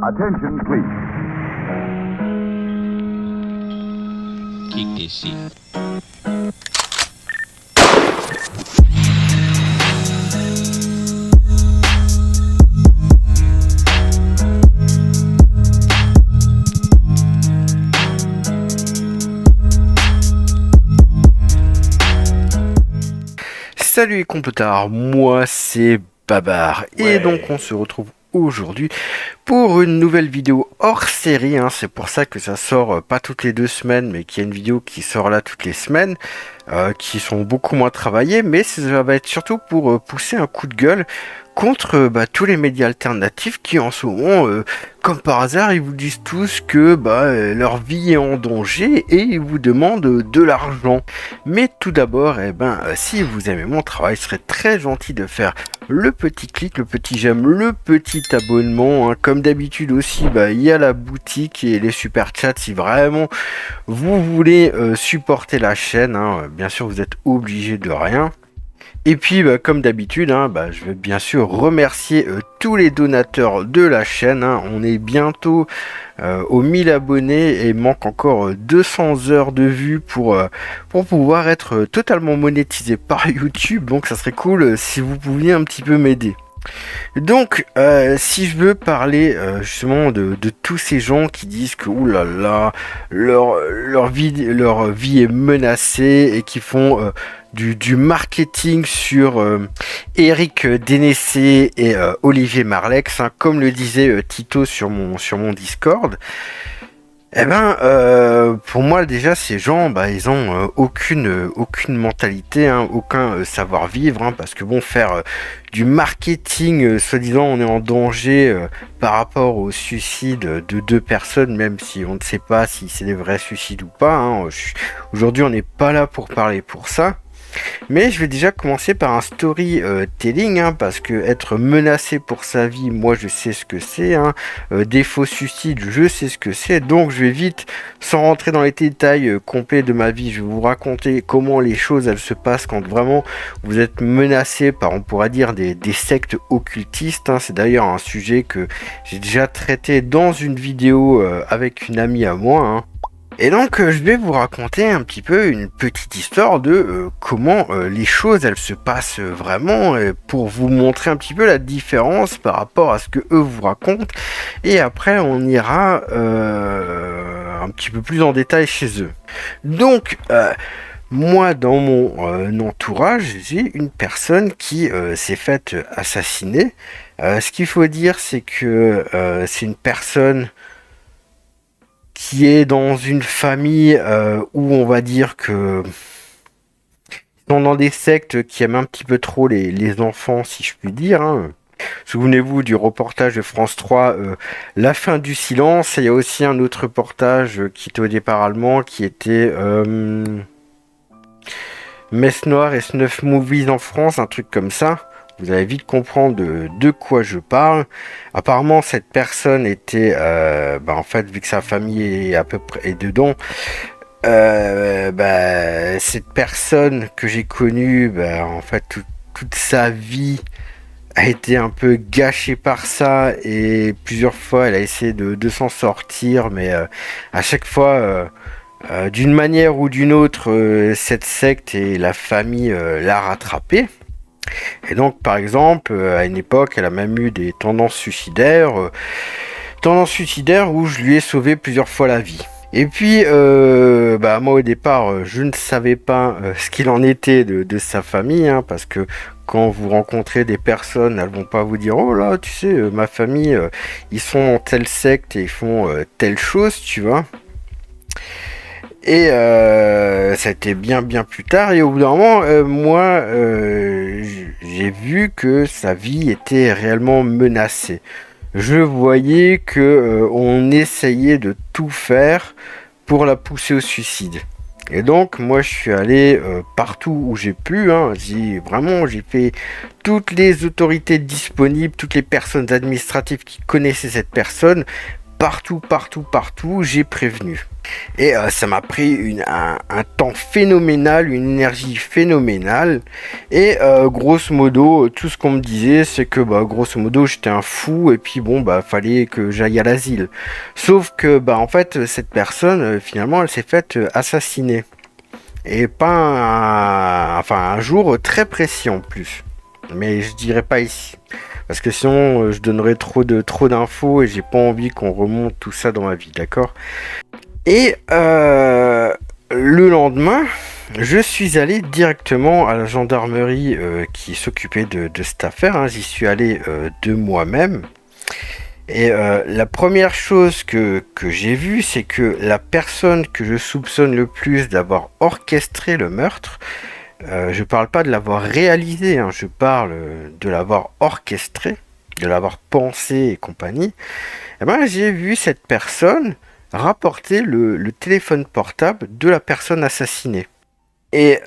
Attention, please. Kick this shit. Salut les complotards, moi c'est Babar Ouais. et donc on se retrouve aujourd'hui pour une nouvelle vidéo hors série, hein. C'est pour ça que ça sort pas toutes les 2 semaines mais qu'il y a une vidéo qui sort là toutes les semaines, qui sont beaucoup moins travaillées, mais ça va être surtout pour pousser un coup de gueule contre tous les médias alternatifs qui en ce moment, comme par hasard, ils vous disent tous que leur vie est en danger et ils vous demandent de l'argent. Mais tout d'abord, si vous aimez mon travail, ce serait très gentil de faire le petit clic, le petit j'aime, le petit abonnement, hein. Comme d'habitude aussi, il y a la boutique et les super chats si vraiment vous voulez supporter la chaîne, hein. Bien sûr, vous êtes obligé de rien. Et puis, comme d'habitude, je veux bien sûr remercier tous les donateurs de la chaîne, hein. On est bientôt aux 1000 abonnés et manque encore 200 heures de vues pour pouvoir être totalement monétisé par YouTube. Donc, ça serait cool si vous pouviez un petit peu m'aider. Donc, si je veux parler justement de tous ces gens qui disent que oulala, leur vie est menacée et qui font du marketing sur Eric Dénessé et Olivier Marleix, hein, comme le disait Tito sur mon Discord. Pour moi déjà ces gens, ils ont aucune mentalité, hein, aucun savoir-vivre, hein, parce que faire du marketing, soi-disant on est en danger par rapport au suicide de 2 personnes, même si on ne sait pas si c'est des vrais suicides ou pas, hein. Aujourd'hui on n'est pas là pour parler pour ça. Mais je vais déjà commencer par un storytelling, hein, parce que être menacé pour sa vie, moi je sais ce que c'est, hein. Des faux suicides, je sais ce que c'est, donc je vais vite, sans rentrer dans les détails complets de ma vie, je vais vous raconter comment les choses elles se passent quand vraiment vous êtes menacé par, on pourrait dire, des sectes occultistes, hein. C'est d'ailleurs un sujet que j'ai déjà traité dans une vidéo avec une amie à moi, hein. Et donc je vais vous raconter un petit peu une petite histoire de comment les choses elles se passent vraiment, pour vous montrer un petit peu la différence par rapport à ce que eux vous racontent, et après on ira un petit peu plus en détail chez eux. Donc moi dans mon entourage j'ai une personne qui s'est faite assassiner. Ce qu'il faut dire c'est que c'est une personne qui est dans une famille où on va dire que sont dans des sectes qui aiment un petit peu trop les enfants, si je puis dire, hein. Souvenez-vous du reportage de France 3, La fin du silence. Il y a aussi un autre reportage qui était au départ allemand, qui était Messe Noire et Snuff Movies en France, un truc comme ça. Vous allez vite comprendre de quoi je parle. Apparemment, cette personne était, en fait, vu que sa famille est à peu près dedans, cette personne que j'ai connue, en fait, toute sa vie a été un peu gâchée par ça, et plusieurs fois, elle a essayé de s'en sortir, mais à chaque fois, d'une manière ou d'une autre, cette secte et la famille l'a rattrapée. Et donc, par exemple, à une époque, elle a même eu des tendances suicidaires où je lui ai sauvé plusieurs fois la vie. Et puis, moi au départ, je ne savais pas ce qu'il en était de sa famille, hein, parce que quand vous rencontrez des personnes, elles vont pas vous dire « Oh là, tu sais, ma famille, ils sont en telle secte et ils font telle chose, tu vois ». Et ça a été bien plus tard, et au bout d'un moment, j'ai vu que sa vie était réellement menacée. Je voyais que on essayait de tout faire pour la pousser au suicide. Et donc moi je suis allé partout où j'ai pu, hein. J'ai fait toutes les autorités disponibles, toutes les personnes administratives qui connaissaient cette personne, partout, j'ai prévenu. Et ça m'a pris un temps phénoménal, une énergie phénoménale. Et grosso modo, tout ce qu'on me disait, c'est que grosso modo, j'étais un fou. Et puis bon, fallait que j'aille à l'asile. Sauf que en fait, cette personne, finalement, elle s'est faite assassiner. Et pas un jour très précis en plus. Mais je dirais pas ici. Parce que sinon, je donnerais trop d'infos et j'ai pas envie qu'on remonte tout ça dans ma vie, d'accord ? Et le lendemain, je suis allé directement à la gendarmerie qui s'occupait de cette affaire. Hein. J'y suis allé de moi-même. Et la première chose que j'ai vue, c'est que la personne que je soupçonne le plus d'avoir orchestré le meurtre, je parle pas de l'avoir réalisé, hein, je parle de l'avoir orchestré, de l'avoir pensé et compagnie. Et j'ai vu cette personne rapporter le téléphone portable de la personne assassinée. Et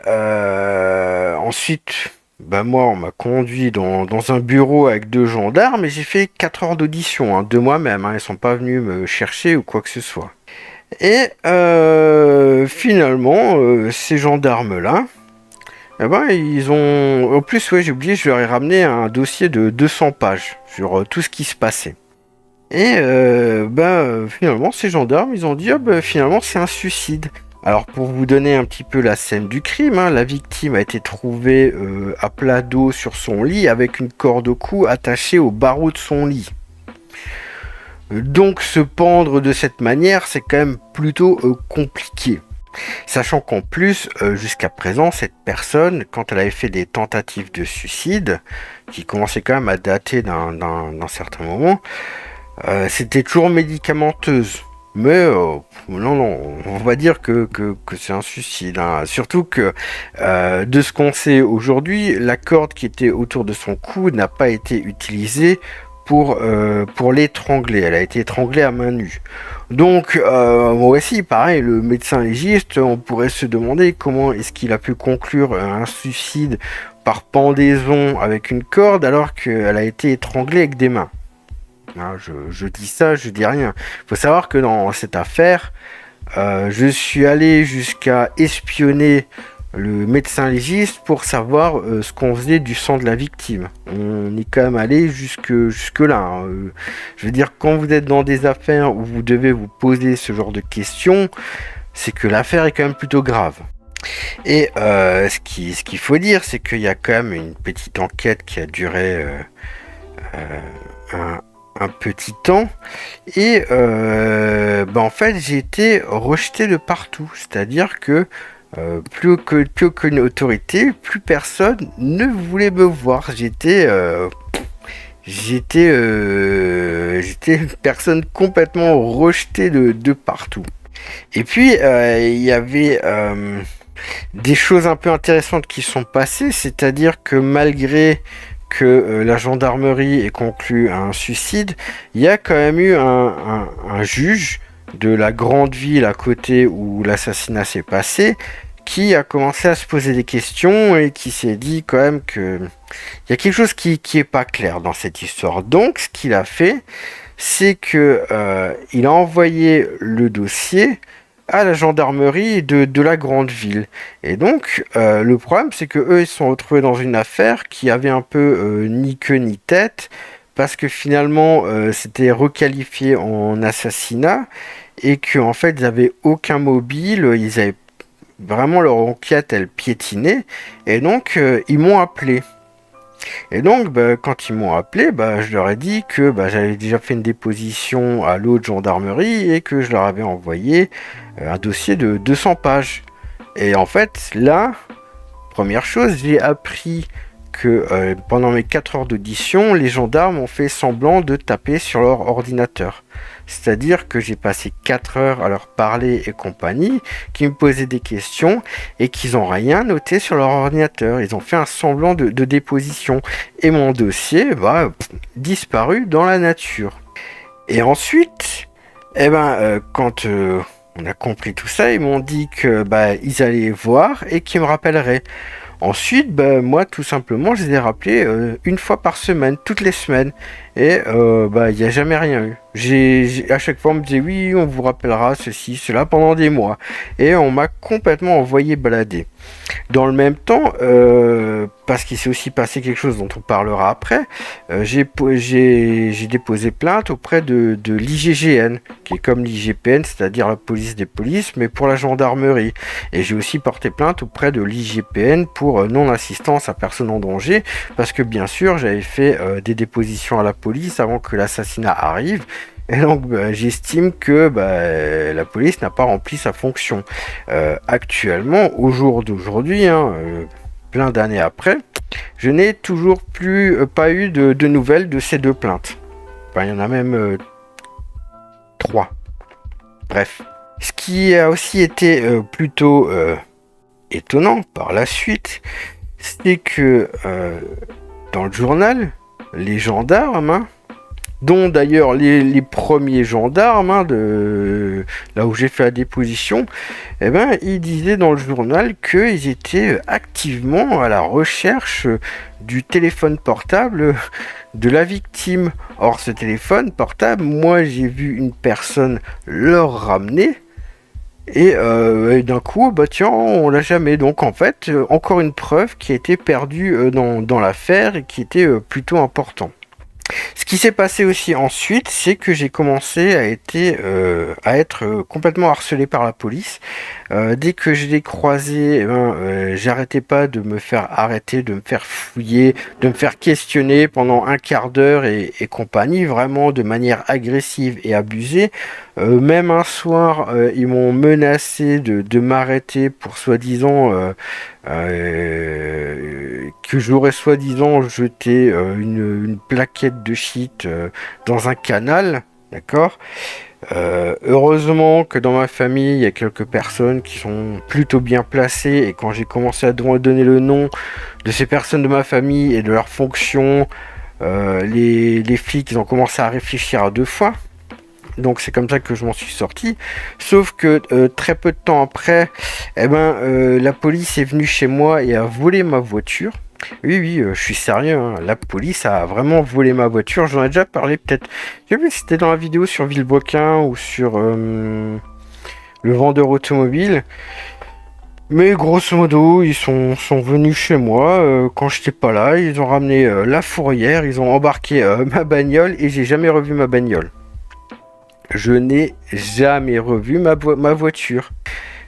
ensuite, moi, on m'a conduit dans un bureau avec 2 gendarmes et j'ai fait 4 heures d'audition de moi-même. Ils sont pas venus me chercher ou quoi que ce soit. Et finalement, ces gendarmes-là, ils ont... En plus, j'ai oublié, je leur ai ramené un dossier de 200 pages sur tout ce qui se passait. Et finalement, ces gendarmes, ils ont dit, finalement, c'est un suicide. Alors, pour vous donner un petit peu la scène du crime, la victime a été trouvée à plat dos sur son lit avec une corde au cou attachée au barreau de son lit. Donc, se pendre de cette manière, c'est quand même plutôt compliqué. Sachant qu'en plus, jusqu'à présent, cette personne, quand elle avait fait des tentatives de suicide, qui commençaient quand même à dater d'un certain moment, c'était toujours médicamenteuse. Mais non, on va dire que c'est un suicide. Hein. Surtout que, de ce qu'on sait aujourd'hui, la corde qui était autour de son cou n'a pas été utilisée pour l'étrangler. Elle a été étranglée à main nue. Donc, moi aussi, pareil, le médecin légiste, on pourrait se demander comment est-ce qu'il a pu conclure un suicide par pendaison avec une corde alors qu'elle a été étranglée avec des mains. Je dis ça, je dis rien. Il faut savoir que dans cette affaire, je suis allé jusqu'à espionner le médecin légiste pour savoir ce qu'on faisait du sang de la victime. On est quand même allé jusque là. Hein. Je veux dire, quand vous êtes dans des affaires où vous devez vous poser ce genre de questions, c'est que l'affaire est quand même plutôt grave. Et ce qu'il faut dire, c'est qu'il y a quand même une petite enquête qui a duré un petit temps et en fait j'ai été rejeté de partout, c'est-à-dire que plus aucune autorité, plus personne ne voulait me voir. J'étais une personne complètement rejetée de partout. Et puis il y avait des choses un peu intéressantes qui sont passées, c'est-à-dire que malgré que la gendarmerie ait conclu un suicide, il y a quand même eu un juge de la grande ville à côté où l'assassinat s'est passé qui a commencé à se poser des questions et qui s'est dit quand même que il y a quelque chose qui est pas clair dans cette histoire. Donc ce qu'il a fait, c'est que il a envoyé le dossier à la gendarmerie de la grande ville. Et donc, le problème, c'est que eux, ils se sont retrouvés dans une affaire qui avait un peu ni queue ni tête, parce que finalement, c'était requalifié en assassinat, et qu'en fait, ils n'avaient aucun mobile, ils avaient vraiment leur enquête, elle piétinait, et donc, ils m'ont appelé. Et donc, quand ils m'ont appelé, je leur ai dit que j'avais déjà fait une déposition à l'autre gendarmerie et que je leur avais envoyé un dossier de 200 pages. Et en fait, là, première chose, j'ai appris que pendant mes 4 heures d'audition, les gendarmes ont fait semblant de taper sur leur ordinateur. C'est-à-dire que j'ai passé 4 heures à leur parler et compagnie, qui me posaient des questions et qu'ils n'ont rien noté sur leur ordinateur. Ils ont fait un semblant de déposition. Et mon dossier disparu dans la nature. Et ensuite, quand on a compris tout ça, ils m'ont dit que ils allaient voir et qu'ils me rappelleraient. Ensuite, moi, tout simplement, je les ai rappelés une fois par semaine, toutes les semaines. Et il n'y a jamais rien eu. À chaque fois, on me disait oui, on vous rappellera ceci, cela pendant des mois. Et on m'a complètement envoyé balader. Dans le même temps, parce qu'il s'est aussi passé quelque chose dont on parlera après, j'ai déposé plainte auprès de l'IGGN, qui est comme l'IGPN, c'est-à-dire la police des polices, mais pour la gendarmerie. Et j'ai aussi porté plainte auprès de l'IGPN pour non-assistance à personne en danger, parce que bien sûr, j'avais fait des dépositions à la police avant que l'assassinat arrive. Et donc, j'estime que la police n'a pas rempli sa fonction. Actuellement, au jour d'aujourd'hui, plein d'années après, je n'ai toujours pas eu de nouvelles de ces deux plaintes. Enfin, il y en a même trois. Bref. Ce qui a aussi été plutôt étonnant par la suite, c'est que dans le journal, les gendarmes, dont d'ailleurs les premiers gendarmes de là où j'ai fait la déposition, ils disaient dans le journal qu'ils étaient activement à la recherche du téléphone portable de la victime. Or, ce téléphone portable, moi j'ai vu une personne leur ramener. Et d'un coup, tiens, on l'a jamais. Donc en fait, encore une preuve qui a été perdue dans l'affaire et qui était plutôt important. Ce qui s'est passé aussi ensuite, c'est que j'ai commencé à être complètement harcelé par la police. Dès que je l'ai croisé, j'arrêtais pas de me faire arrêter, de me faire fouiller, de me faire questionner pendant un quart d'heure et compagnie, vraiment de manière agressive et abusée. Même un soir, ils m'ont menacé de m'arrêter pour soi-disant que j'aurais soi-disant jeté une plaquette de shit dans un canal, d'accord. Heureusement que dans ma famille, il y a quelques personnes qui sont plutôt bien placées et quand j'ai commencé à donner le nom de ces personnes de ma famille et de leurs fonctions, les flics ils ont commencé à réfléchir à deux fois. Donc c'est comme ça que je m'en suis sorti. Sauf que très peu de temps après, la police est venue chez moi et a volé ma voiture. Oui, je suis sérieux, la police a vraiment volé ma voiture. J'en ai déjà parlé peut-être. J'ai vu si c'était dans la vidéo sur Villebrequin ou sur le vendeur automobile. Mais grosso modo, ils sont venus chez moi quand j'étais pas là. Ils ont ramené la fourrière, ils ont embarqué ma bagnole et j'ai jamais revu ma bagnole. Je n'ai jamais revu ma voiture.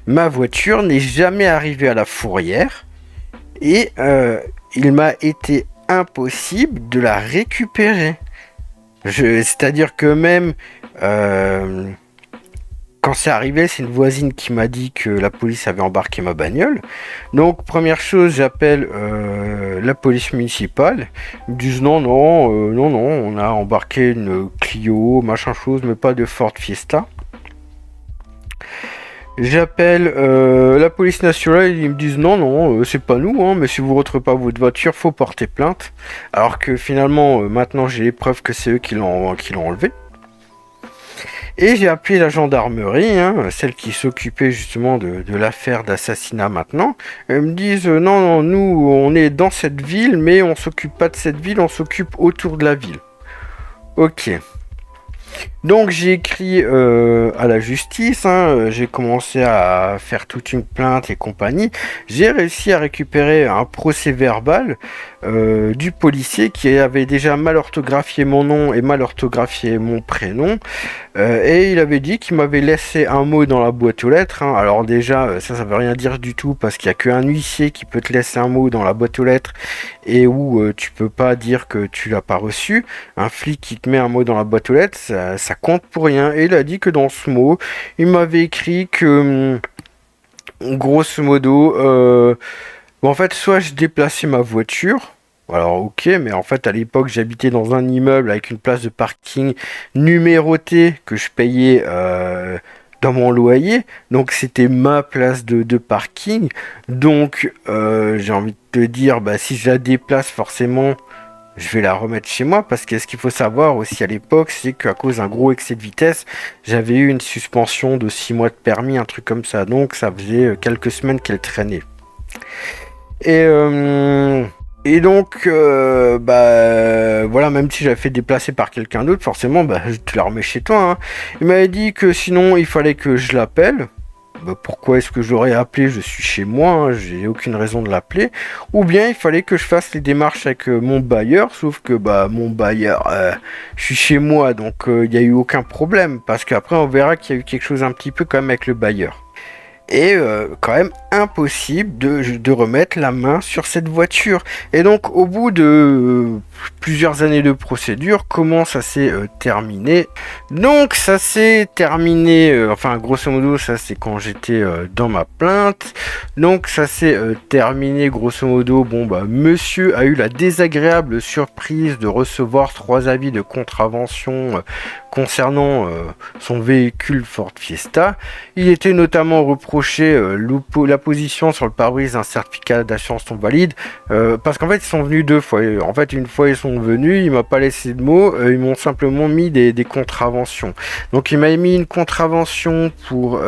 Ma voiture n'est jamais arrivée à la fourrière et il m'a été impossible de la récupérer. C'est-à-dire que même quand c'est arrivé, c'est une voisine qui m'a dit que la police avait embarqué ma bagnole. Donc première chose, j'appelle la police municipale. Ils me disent non, on a embarqué une Clio, machin chose, mais pas de Ford Fiesta. J'appelle la police nationale, ils me disent non, c'est pas nous, mais si vous retrouvez pas votre voiture, faut porter plainte. Alors que finalement, maintenant j'ai les preuves que c'est eux qui l'ont enlevé. Et j'ai appelé la gendarmerie, celle qui s'occupait justement de l'affaire d'assassinat maintenant. Ils me disent non, nous on est dans cette ville, mais on s'occupe pas de cette ville, on s'occupe autour de la ville. Ok. Donc j'ai écrit à la justice, j'ai commencé à faire toute une plainte et compagnie. J'ai réussi à récupérer un procès verbal du policier qui avait déjà mal orthographié mon nom et mal orthographié mon prénom. Et il avait dit qu'il m'avait laissé un mot dans la boîte aux lettres. Alors déjà, ça veut rien dire du tout parce qu'il n'y a qu'un huissier qui peut te laisser un mot dans la boîte aux lettres et où tu peux pas dire que tu l'as pas reçu. Un flic qui te met un mot dans la boîte aux lettres, ça compte pour rien. Et il a dit que dans ce mot, il m'avait écrit que grosso modo, en fait, soit je déplaçais ma voiture. Alors ok, mais en fait à l'époque j'habitais dans un immeuble avec une place de parking numérotée que je payais dans mon loyer, donc c'était ma place de parking. Donc j'ai envie de te dire, si je la déplace forcément, je vais la remettre chez moi parce que ce qu'il faut savoir aussi à l'époque, c'est qu'à cause d'un gros excès de vitesse, j'avais eu une suspension de 6 mois de permis, un truc comme ça. Donc ça faisait quelques semaines qu'elle traînait. Et Et donc, voilà, même si j'avais fait déplacer par quelqu'un d'autre, forcément, je te la remets chez toi, hein. Il m'avait dit que sinon, il fallait que je l'appelle. Pourquoi est-ce que j'aurais appelé? Je suis chez moi, hein, j'ai aucune raison de l'appeler. Ou bien il fallait que je fasse les démarches avec mon bailleur, sauf que mon bailleur, je suis chez moi, donc il n'y a eu aucun problème. Parce qu'après, on verra qu'il y a eu quelque chose un petit peu quand même avec le bailleur. Et quand même impossible de remettre la main sur cette voiture. Et donc au bout de plusieurs années de procédure, comment ça s'est terminé? Donc ça s'est terminé, enfin grosso modo ça c'est quand j'étais dans ma plainte. Donc ça s'est terminé grosso modo, monsieur a eu la désagréable surprise de recevoir 3 avis de contravention concernant son véhicule Ford Fiesta. Il était notamment reproché la position sur le pare-brise d'un certificat d'assurance non valide, parce qu'en fait ils sont venus 2 fois. En fait une fois ils sont venus, il m'a pas laissé de mots, ils m'ont simplement mis des contraventions. Donc il m'a mis une contravention pour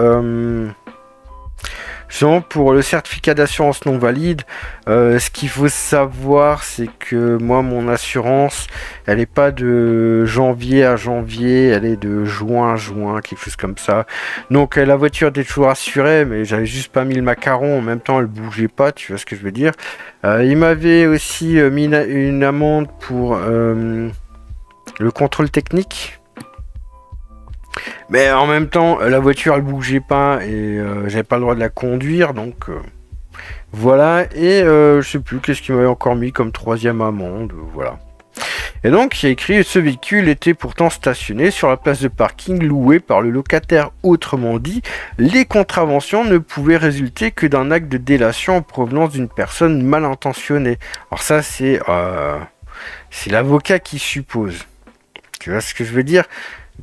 le certificat d'assurance non valide. Ce qu'il faut savoir, c'est que moi, mon assurance, elle n'est pas de janvier à janvier, elle est de juin à juin, quelque chose comme ça. Donc la voiture était toujours assurée, mais j'avais juste pas mis le macaron, en même temps elle bougeait pas, tu vois ce que je veux dire. Il m'avait aussi mis une amende pour le contrôle technique. Mais en même temps, la voiture elle bougeait pas et j'avais pas le droit de la conduire, donc voilà. Et je sais plus qu'est-ce qu'il m'avait encore mis comme 3e amende, voilà. Et donc il y a écrit: ce véhicule était pourtant stationné sur la place de parking louée par le locataire. Autrement dit, les contraventions ne pouvaient résulter que d'un acte de délation en provenance d'une personne mal intentionnée. Alors ça c'est l'avocat qui suppose. Tu vois ce que je veux dire?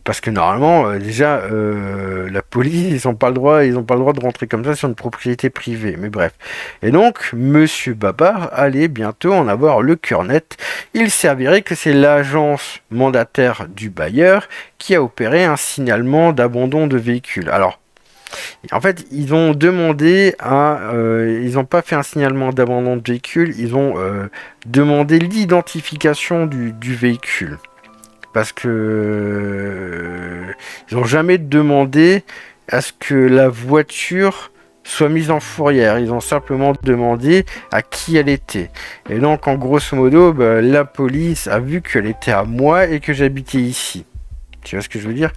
Parce que normalement, déjà, la police, ils n'ont pas le droit de rentrer comme ça sur une propriété privée. Mais bref. Et donc, Monsieur Babar allait bientôt en avoir le cœur net. Il s'est avéré que c'est l'agence mandataire du bailleur qui a opéré un signalement d'abandon de véhicule. Alors, en fait, ils ont demandé ils n'ont pas fait un signalement d'abandon de véhicule, ils ont demandé l'identification du véhicule. Parce que ils n'ont jamais demandé à ce que la voiture soit mise en fourrière. Ils ont simplement demandé à qui elle était. Et donc, en grosso modo, la police a vu qu'elle était à moi et que j'habitais ici. Tu vois ce que je veux dire?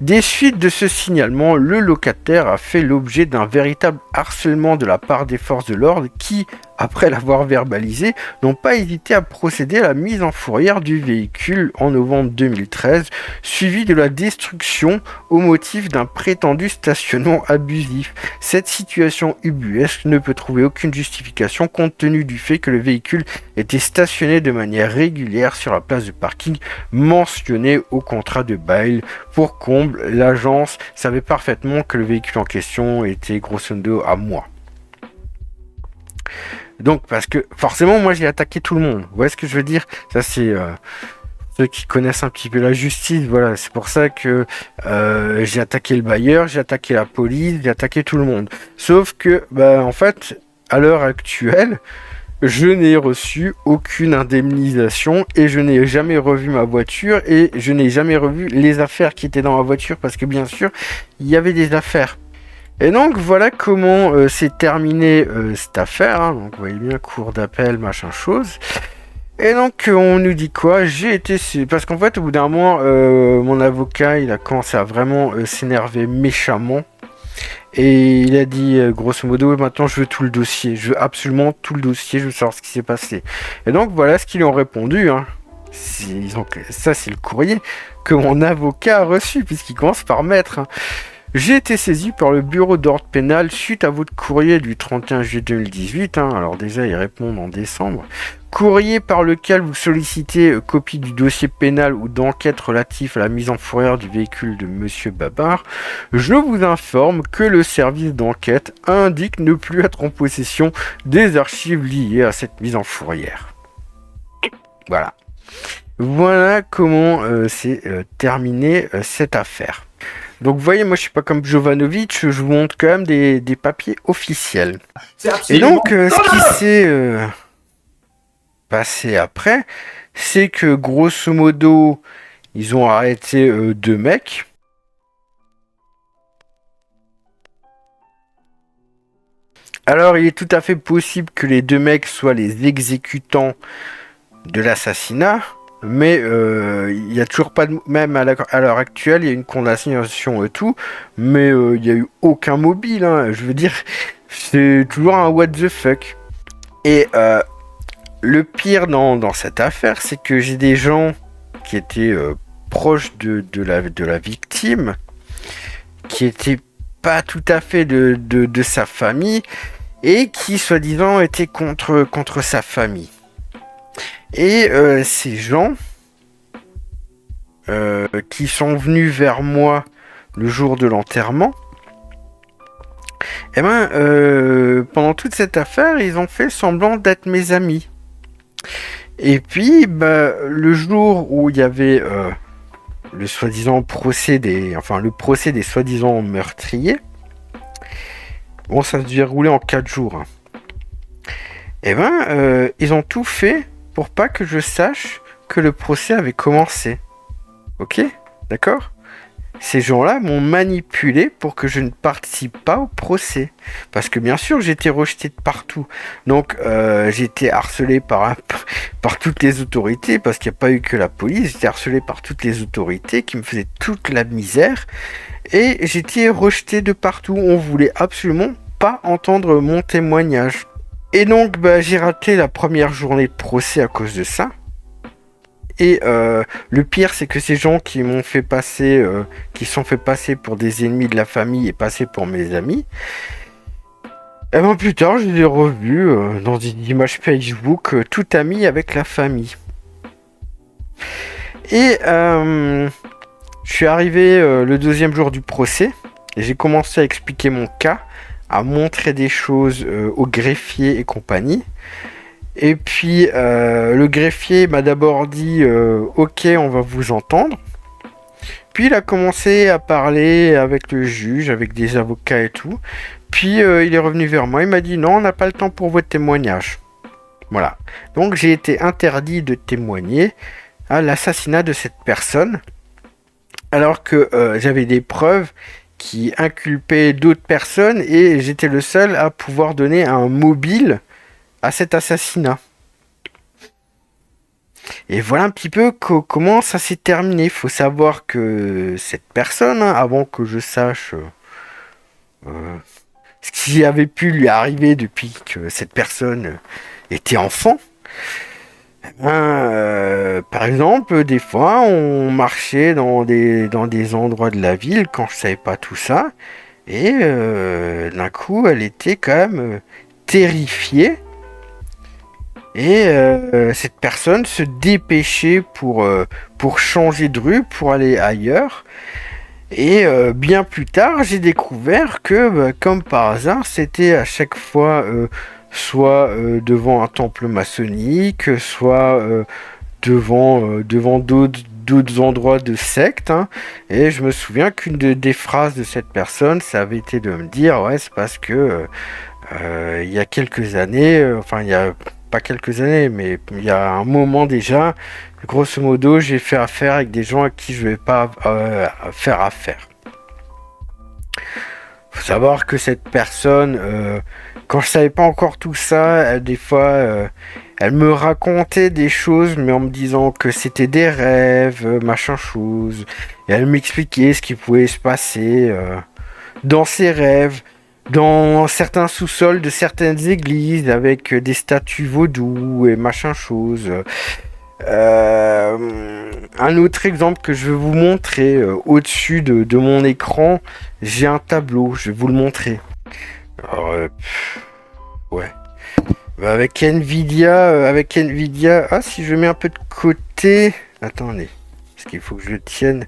Des suites de ce signalement, le locataire a fait l'objet d'un véritable harcèlement de la part des forces de l'ordre qui, après l'avoir verbalisé, n'ont pas hésité à procéder à la mise en fourrière du véhicule en novembre 2013, suivi de la destruction au motif d'un prétendu stationnement abusif. Cette situation ubuesque ne peut trouver aucune justification compte tenu du fait que le véhicule était stationné de manière régulière sur la place de parking mentionnée au contrat de bail. Pour comble, l'agence savait parfaitement que le véhicule en question était grosso modo à moi. Donc, parce que forcément, moi j'ai attaqué tout le monde. Vous voyez ce que je veux dire? Ça, c'est ceux qui connaissent un petit peu la justice. Voilà, c'est pour ça que j'ai attaqué le bailleur, j'ai attaqué la police, j'ai attaqué tout le monde. Sauf que, en fait, à l'heure actuelle, je n'ai reçu aucune indemnisation et je n'ai jamais revu ma voiture et je n'ai jamais revu les affaires qui étaient dans ma voiture parce que bien sûr, il y avait des affaires. Et donc voilà comment s'est terminée cette affaire, hein. Donc vous voyez bien, cour d'appel, machin chose. Et donc on nous dit quoi? Parce qu'en fait au bout d'un moment, mon avocat il a commencé à vraiment s'énerver méchamment. Et il a dit grosso modo: maintenant je veux tout le dossier, je veux absolument tout le dossier, je veux savoir ce qui s'est passé. Et donc voilà ce qu'ils ont répondu, hein. Ça c'est le courrier que mon avocat a reçu, puisqu'il commence par mettre, hein. J'ai été saisi par le bureau d'ordre pénal suite à votre courrier du 31 juillet 2018. Hein. Alors déjà, ils répondent en décembre. Courrier par lequel vous sollicitez copie du dossier pénal ou d'enquête relatif à la mise en fourrière du véhicule de Monsieur Babar. Je vous informe que le service d'enquête indique ne plus être en possession des archives liées à cette mise en fourrière. Voilà. Voilà comment s'est terminée cette affaire. Donc vous voyez, moi je suis pas comme Jovanovic, je vous montre quand même des papiers officiels. Et donc ce qui s'est passé après, c'est que grosso modo, ils ont arrêté deux mecs. Alors, il est tout à fait possible que les deux mecs soient les exécutants de l'assassinat, mais il n'y a toujours pas de... Même à l'heure actuelle, il y a une condamnation et tout, mais il n'y a eu aucun mobile, hein. Je veux dire, c'est toujours un what the fuck. Et le pire dans cette affaire, c'est que j'ai des gens qui étaient proches de la victime, qui étaient pas tout à fait de sa famille, et qui, soi-disant, étaient contre sa famille. Et ces gens qui sont venus vers moi le jour de l'enterrement, eh ben, pendant toute cette affaire, ils ont fait semblant d'être mes amis. Et puis, bah, le jour où il y avait le soi-disant procès le procès des soi-disant meurtriers, bon, ça se déroulait en 4 jours. Hein. Eh ben, ils ont tout fait pour pas que je sache que le procès avait commencé. Ok? D'accord? Ces gens-là m'ont manipulé pour que je ne participe pas au procès. Parce que bien sûr, j'étais rejeté de partout. Donc, j'étais harcelé par toutes les autorités, parce qu'il n'y a pas eu que la police. J'étais harcelé par toutes les autorités qui me faisaient toute la misère. Et j'étais rejeté de partout. On voulait absolument pas entendre mon témoignage. Et donc, bah, j'ai raté la première journée de procès à cause de ça. Et le pire, c'est que ces gens qui m'ont fait passer, qui sont fait passer pour des ennemis de la famille et passer pour mes amis, et ben plus tard, je les ai revus dans une image Facebook, tout ami avec la famille. Et je suis arrivé le deuxième jour du procès, et j'ai commencé à expliquer mon cas, à montrer des choses au greffier et compagnie. Et puis le greffier m'a d'abord dit ok, on va vous entendre. Puis il a commencé à parler avec le juge, avec des avocats et tout. Puis il est revenu vers moi, il m'a dit non, on n'a pas le temps pour votre témoignage. Voilà. Donc j'ai été interdit de témoigner à l'assassinat de cette personne, alors que j'avais des preuves qui inculpaient d'autres personnes et j'étais le seul à pouvoir donner un mobile à cet assassinat. Et voilà un petit peu comment ça s'est terminé. Il faut savoir que cette personne, hein, avant que je sache ce qui avait pu lui arriver depuis que cette personne était enfant, par exemple, des fois, on marchait dans des endroits de la ville quand je savais pas tout ça, et d'un coup, elle était quand même terrifiée. Et cette personne se dépêchait pour changer de rue, pour aller ailleurs. Et bien plus tard, j'ai découvert que, bah, comme par hasard, c'était à chaque fois soit devant un temple maçonnique, soit devant d'autres endroits de secte. Hein. Et je me souviens qu'une des phrases de cette personne, ça avait été de me dire, ouais, c'est parce que il y a quelques années, enfin il y a pas quelques années, mais il y a un moment déjà, grosso modo, j'ai fait affaire avec des gens à qui je vais pas faire affaire. Faut savoir que cette personne, quand je savais pas encore tout ça, des fois, elle me racontait des choses, mais en me disant que c'était des rêves, machin chose. Et elle m'expliquait ce qui pouvait se passer dans ses rêves. Dans certains sous-sols de certaines églises avec des statues vaudou et machin chose. Un autre exemple que je vais vous montrer, au-dessus de mon écran, j'ai un tableau, je vais vous le montrer. Alors, ouais. Bah, avec Nvidia, ah si je mets un peu de côté, attendez, parce qu'il faut que je le tienne.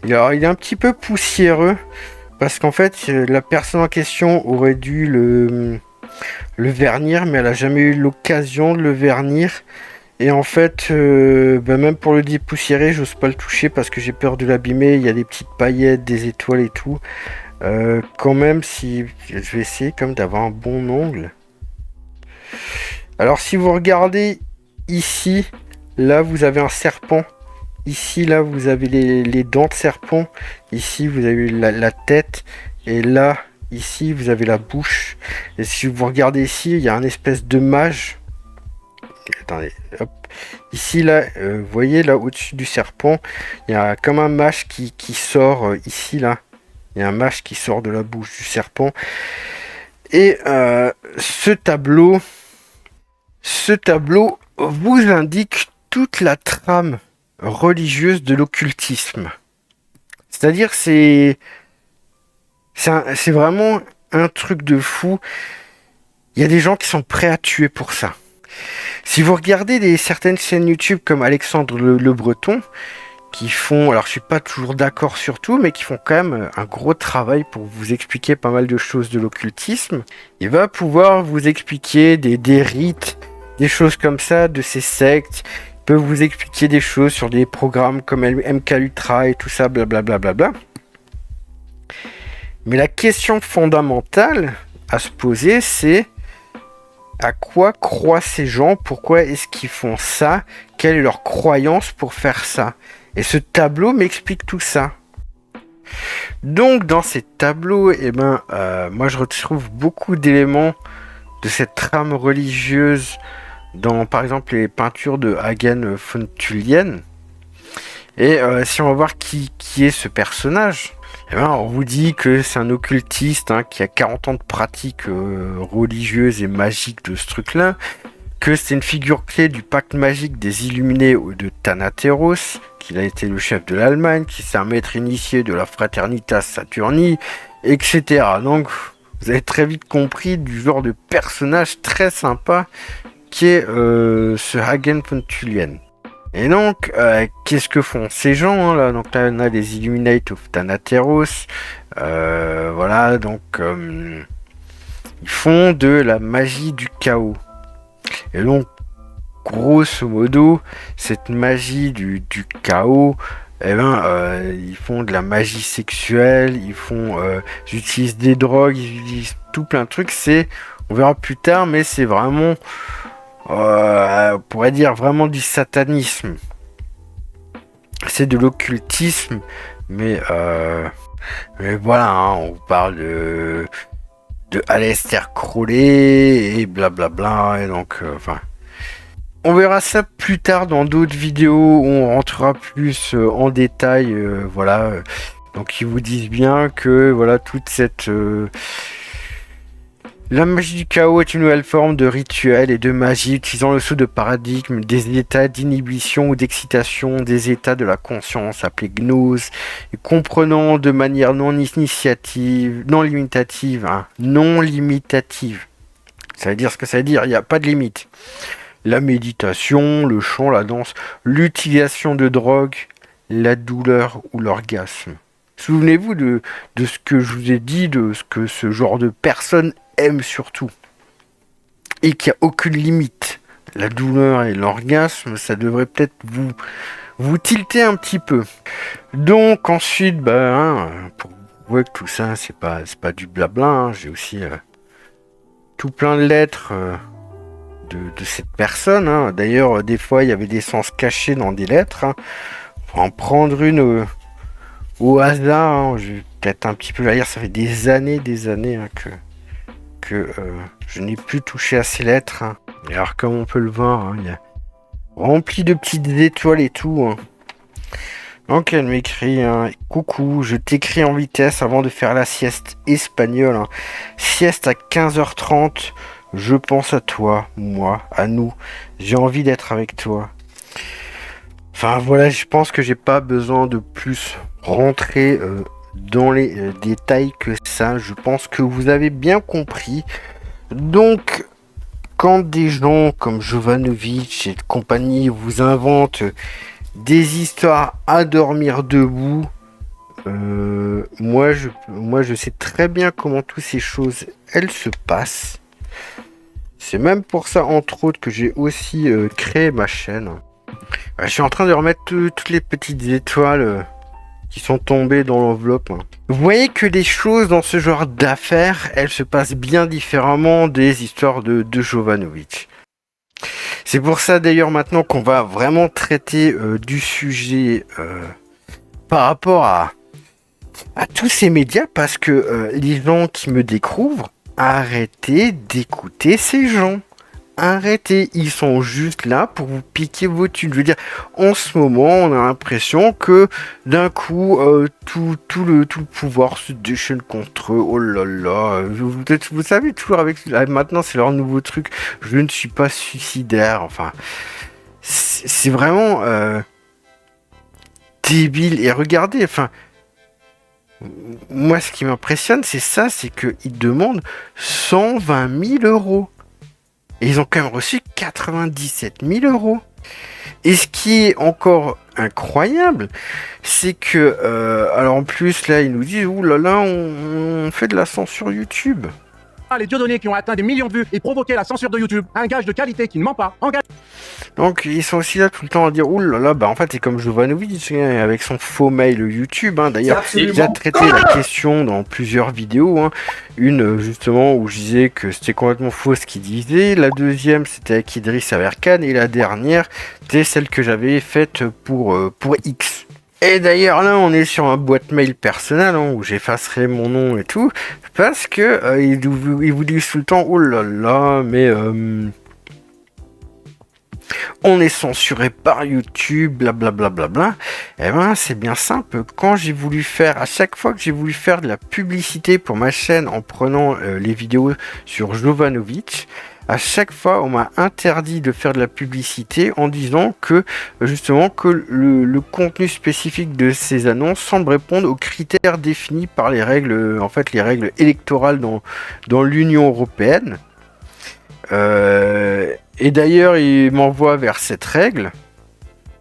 Alors, il est un petit peu poussiéreux. Parce qu'en fait, la personne en question aurait dû le vernir, mais elle a jamais eu l'occasion de le vernir. Et en fait, même pour le dépoussiérer, j'ose pas le toucher parce que j'ai peur de l'abîmer. Il y a des petites paillettes, des étoiles et tout. Quand même, si je vais essayer comme d'avoir un bon ongle. Alors, si vous regardez ici, là, vous avez un serpent. Ici, là, vous avez les dents de serpent. Ici, vous avez la tête. Et là, ici, vous avez la bouche. Et si vous regardez ici, il y a un espèce de mage. Attendez, hop. Ici, là, vous voyez, là, au-dessus du serpent, il y a comme un mage qui sort ici, là. Il y a un mage qui sort de la bouche du serpent. Et ce tableau vous indique toute la trame religieuse de l'occultisme. C'est-à-dire, c'est vraiment un truc de fou. Il y a des gens qui sont prêts à tuer pour ça. Si vous regardez certaines chaînes YouTube comme Alexandre le Breton, qui font, alors je suis pas toujours d'accord sur tout, mais qui font quand même un gros travail pour vous expliquer pas mal de choses de l'occultisme, il va pouvoir vous expliquer des rites, des choses comme ça, de ces sectes. Il peut vous expliquer des choses sur des programmes comme MK Ultra et tout ça, blablabla. Mais la question fondamentale à se poser, c'est à quoi croient ces gens? Pourquoi est-ce qu'ils font ça? Quelle est leur croyance pour faire ça? Et ce tableau m'explique tout ça. Donc dans ces tableaux, moi je retrouve beaucoup d'éléments de cette trame religieuse dans par exemple les peintures de Hagen von Tullien. Et si on va voir qui est ce personnage, on vous dit que c'est un occultiste qui a 40 ans de pratique religieuse et magique de ce truc-là, que c'est une figure clé du pacte magique des Illuminés de Thanateros, qu'il a été le chef de l'Allemagne, qu'il c'est un maître initié de la Fraternitas Saturni, etc. Donc vous avez très vite compris du genre de personnage très sympa qui est ce Hagen von Tullien. Et donc, qu'est-ce que font ces gens là? Donc là, on a les Illuminati of Thanateros. Voilà, donc ils font de la magie du chaos. Et donc, grosso modo, cette magie du chaos, ils font de la magie sexuelle, ils utilisent des drogues, ils utilisent tout plein de trucs. On verra plus tard, mais c'est vraiment, on pourrait dire vraiment du satanisme. C'est de l'occultisme, mais voilà, on parle de Aleister Crowley et blablabla, et donc, on verra ça plus tard dans d'autres vidéos où on rentrera plus en détail, voilà. Donc ils vous disent bien que voilà toute cette la magie du chaos est une nouvelle forme de rituel et de magie utilisant le saut de paradigme des états d'inhibition ou d'excitation des états de la conscience appelés gnose et comprenant de manière non limitative. Ça veut dire ce que ça veut dire, il n'y a pas de limite. La méditation, le chant, la danse, l'utilisation de drogue, la douleur ou l'orgasme. Souvenez-vous de ce que je vous ai dit, de ce que ce genre de personnes aiment surtout. Et qu'il n'y a aucune limite. La douleur et l'orgasme, ça devrait peut-être vous tilter un petit peu. Donc ensuite, pour vous voir que tout ça, c'est pas du blabla, j'ai aussi tout plein de lettres de cette personne. D'ailleurs, des fois, il y avait des sens cachés dans des lettres. On va en prendre une au hasard. Je vais peut-être un petit peu la lire. Ça fait des années que je n'ai plus touché à ces lettres. Et alors, comme on peut le voir, il y a rempli de petites étoiles et tout. Donc, elle m'écrit coucou, je t'écris en vitesse avant de faire la sieste espagnole. Sieste à 15h30. Je pense à toi, moi, à nous. J'ai envie d'être avec toi. Enfin voilà, je pense que j'ai pas besoin de plus rentrer dans les détails que ça. Je pense que vous avez bien compris. Donc, quand des gens comme Jovanovic et compagnie vous inventent des histoires à dormir debout, moi je sais très bien comment toutes ces choses, elles se passent. C'est même pour ça, entre autres, que j'ai aussi créé ma chaîne. Je suis en train de remettre toutes les petites étoiles qui sont tombées dans l'enveloppe. Vous voyez que les choses dans ce genre d'affaires, elles se passent bien différemment des histoires de Jovanovic. C'est pour ça d'ailleurs maintenant qu'on va vraiment traiter du sujet par rapport à tous ces médias, parce que les gens qui me découvrent, arrêtez d'écouter ces gens. Arrêtez, ils sont juste là pour vous piquer vos thunes. Je veux dire, en ce moment, on a l'impression que d'un coup, tout le pouvoir se déchaîne contre eux. Oh là là, vous savez, toujours maintenant, c'est leur nouveau truc. Je ne suis pas suicidaire. Enfin, c'est vraiment débile. Et regardez, enfin, moi, ce qui m'impressionne, c'est ça, c'est qu'ils demandent 120 000 euros. Et ils ont quand même reçu 97 000 euros. Et ce qui est encore incroyable, c'est que, alors en plus, là, ils nous disent, ouh là là, on fait de la censure YouTube. Les Dieudonné qui ont atteint des millions de vues et provoqué la censure de YouTube. Un gage de qualité qui ne ment pas. Donc ils sont aussi là tout le temps à dire, ouh là là, bah en fait c'est comme Jovanovic avec son faux mail YouTube. Hein. D'ailleurs, il a traité la question dans plusieurs vidéos. Hein. Une justement où je disais que c'était complètement faux ce qu'il disait. La deuxième c'était avec Idriss Aberkan. Et la dernière c'était celle que j'avais faite pour X. Et d'ailleurs là on est sur un boîte mail personnel hein, où j'effacerai mon nom et tout. Parce que ils vous disent tout le temps, oh là là, mais... on est censuré par YouTube, blablabla. Eh ben, c'est bien simple. Quand j'ai voulu faire, à chaque fois que j'ai voulu faire de la publicité pour ma chaîne en prenant les vidéos sur Jovanovic, à chaque fois, on m'a interdit de faire de la publicité en disant que, justement, que le contenu spécifique de ces annonces semble répondre aux critères définis par les règles, en fait, les règles électorales dans l'Union européenne. Et d'ailleurs, ils m'envoient vers cette règle.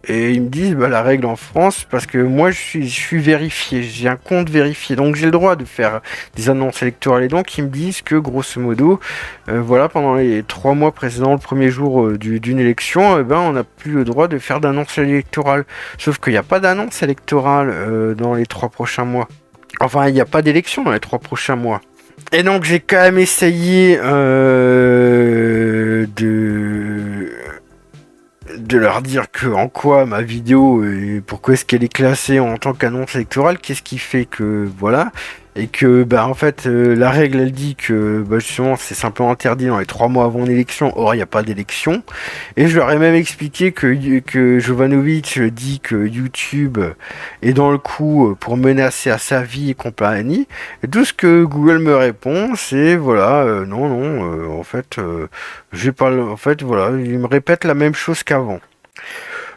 Et ils me disent, bah, la règle en France, parce que moi, je suis vérifié, j'ai un compte vérifié, donc j'ai le droit de faire des annonces électorales. Et donc, ils me disent que, grosso modo, voilà, pendant les 3 mois précédents, le premier jour d'une élection, ben, on n'a plus le droit de faire d'annonce électorale. Sauf qu'il n'y a pas d'annonce électorale dans les 3 prochains mois. Enfin, il n'y a pas d'élection dans les 3 prochains mois. Et donc j'ai quand même essayé de leur dire que en quoi ma vidéo et pourquoi est-ce qu'elle est classée en tant qu'annonce électorale, qu'est-ce qui fait que voilà, et que bah en fait la règle elle dit que bah, justement c'est simplement interdit dans les 3 mois avant l'élection, or il n'y a pas d'élection, et je leur ai même expliqué que Jovanovic dit que YouTube est dans le coup pour menacer à sa vie et compagnie, et tout ce que Google me répond c'est voilà en fait j'ai pas en fait voilà, il me répète la même chose qu'avant.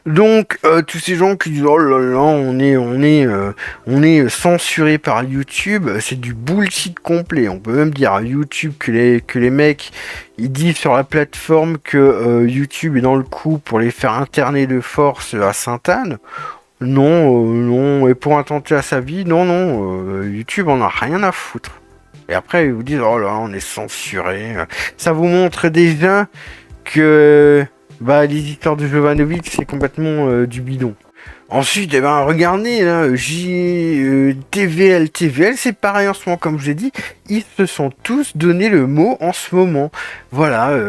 Donc tous ces gens qui disent oh là là on est censuré par YouTube, c'est du bullshit complet. On peut même dire à YouTube que les mecs ils disent sur la plateforme que YouTube est dans le coup pour les faire interner de force à Sainte-Anne. Non, et pour intenter à sa vie, non, YouTube en a rien à foutre. Et après ils vous disent oh là on est censuré. Ça vous montre déjà que bah, les histoires de Jovanovic, c'est complètement du bidon. Ensuite, eh ben, regardez, là, TVL, c'est pareil en ce moment, comme je l'ai dit, ils se sont tous donné le mot en ce moment. Voilà,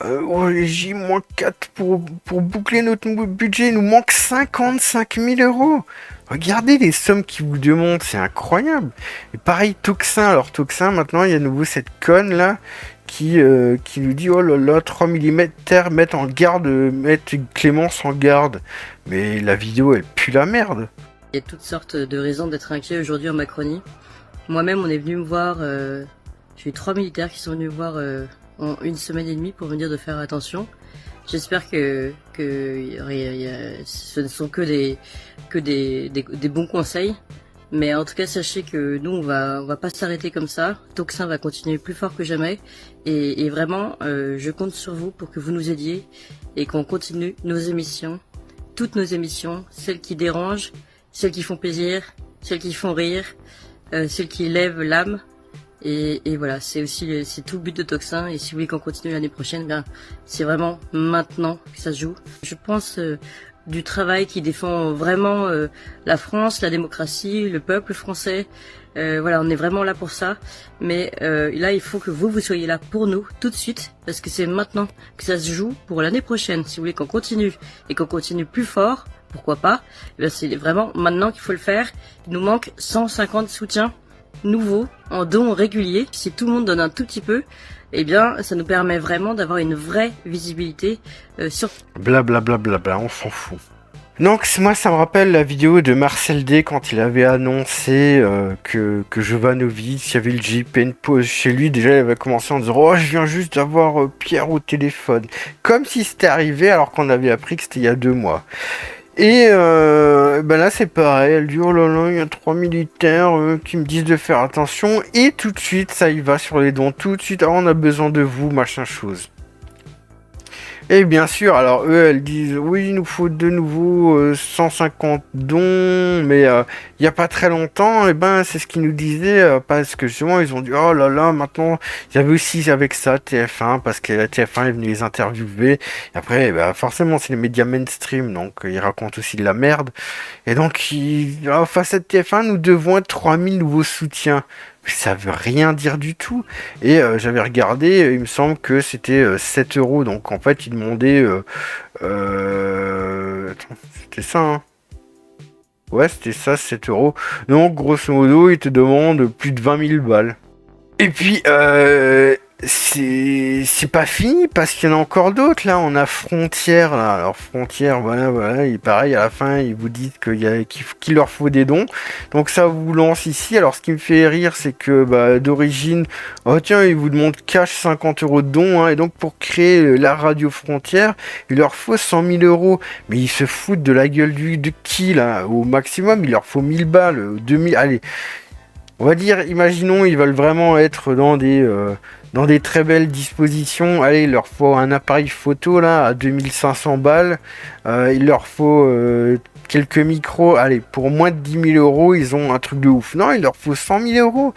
J-4 pour boucler notre budget, il nous manque 55 000 euros. Regardez les sommes qu'ils vous demandent, c'est incroyable. Et pareil, Toxin, alors Toxin, maintenant, il y a à nouveau cette conne là, qui nous dit oh là là 3 mm mettre en garde, mettre Clémence en garde. Mais la vidéo elle pue la merde. Il y a toutes sortes de raisons d'être inquiet aujourd'hui en Macronie. Moi-même on est venu me voir, j'ai eu 3 militaires qui sont venus me voir en 1 semaine et demie pour me dire de faire attention. J'espère que ce ne sont que des bons conseils. Mais en tout cas, sachez que nous, on va pas s'arrêter comme ça. Toxin va continuer plus fort que jamais. Et vraiment, je compte sur vous pour que vous nous aidiez et qu'on continue nos émissions. Toutes nos émissions, celles qui dérangent, celles qui font plaisir, celles qui font rire, celles qui lèvent l'âme. Et voilà, c'est tout le but de Toxin. Et si vous voulez qu'on continue l'année prochaine, bien, c'est vraiment maintenant que ça se joue. Je pense du travail, qui défend vraiment la France, la démocratie, le peuple français. Voilà, on est vraiment là pour ça. Mais là, il faut que vous soyez là pour nous tout de suite, parce que c'est maintenant que ça se joue pour l'année prochaine. Si vous voulez qu'on continue et qu'on continue plus fort, pourquoi pas? Eh bien, c'est vraiment maintenant qu'il faut le faire. Il nous manque 150 soutiens nouveaux en dons réguliers. Si tout le monde donne un tout petit peu, eh bien, ça nous permet vraiment d'avoir une vraie visibilité sur... Blablabla, on s'en fout. Donc moi ça me rappelle la vidéo de Marcel D quand il avait annoncé que Jovanovic, il y avait le JPN pause chez lui, déjà il avait commencé en disant oh je viens juste d'avoir Pierre au téléphone, comme si c'était arrivé alors qu'on avait appris que c'était il y a 2 mois. Et ben là c'est pareil, elle dit oh là là il y a 3 militaires qui me disent de faire attention, et tout de suite ça y va sur les dons, tout de suite, oh, on a besoin de vous, machin chose. Et bien sûr, alors eux, elles disent, oui, il nous faut de nouveau 150 dons, mais il n'y a pas très longtemps, et ben c'est ce qu'ils nous disaient, parce que justement, ils ont dit, oh là là, maintenant, il y avait aussi avec ça TF1, parce que la TF1 est venue les interviewer, et après, ben, forcément, c'est les médias mainstream, donc ils racontent aussi de la merde, et donc, face à TF1, nous devons être 3000 nouveaux soutiens. Ça veut rien dire du tout. Et j'avais regardé, il me semble que c'était 7 euros. Donc en fait, ils demandaient... Attends, c'était ça, hein. Ouais, c'était ça, 7 euros. Donc grosso modo, ils te demandent plus de 20 000 balles. Et puis, c'est pas fini parce qu'il y en a encore d'autres. Là, on a Frontière. Là. Alors Frontière, voilà. Et pareil, à la fin, ils vous disent qu'il leur faut des dons. Donc ça vous lance ici. Alors, ce qui me fait rire, c'est que d'origine, oh tiens, ils vous demandent cash 50 euros de dons. Hein, et donc, pour créer la radio Frontière, il leur faut 100 000 euros. Mais ils se foutent de la gueule de qui, là? Au maximum, il leur faut 1000 balles, 2000. Allez, on va dire, imaginons, ils veulent vraiment être dans des très belles dispositions. Allez, il leur faut un appareil photo là à 2500 balles. Il leur faut quelques micros. Allez, pour moins de 10 000 euros, ils ont un truc de ouf. Non, il leur faut 100 000 euros.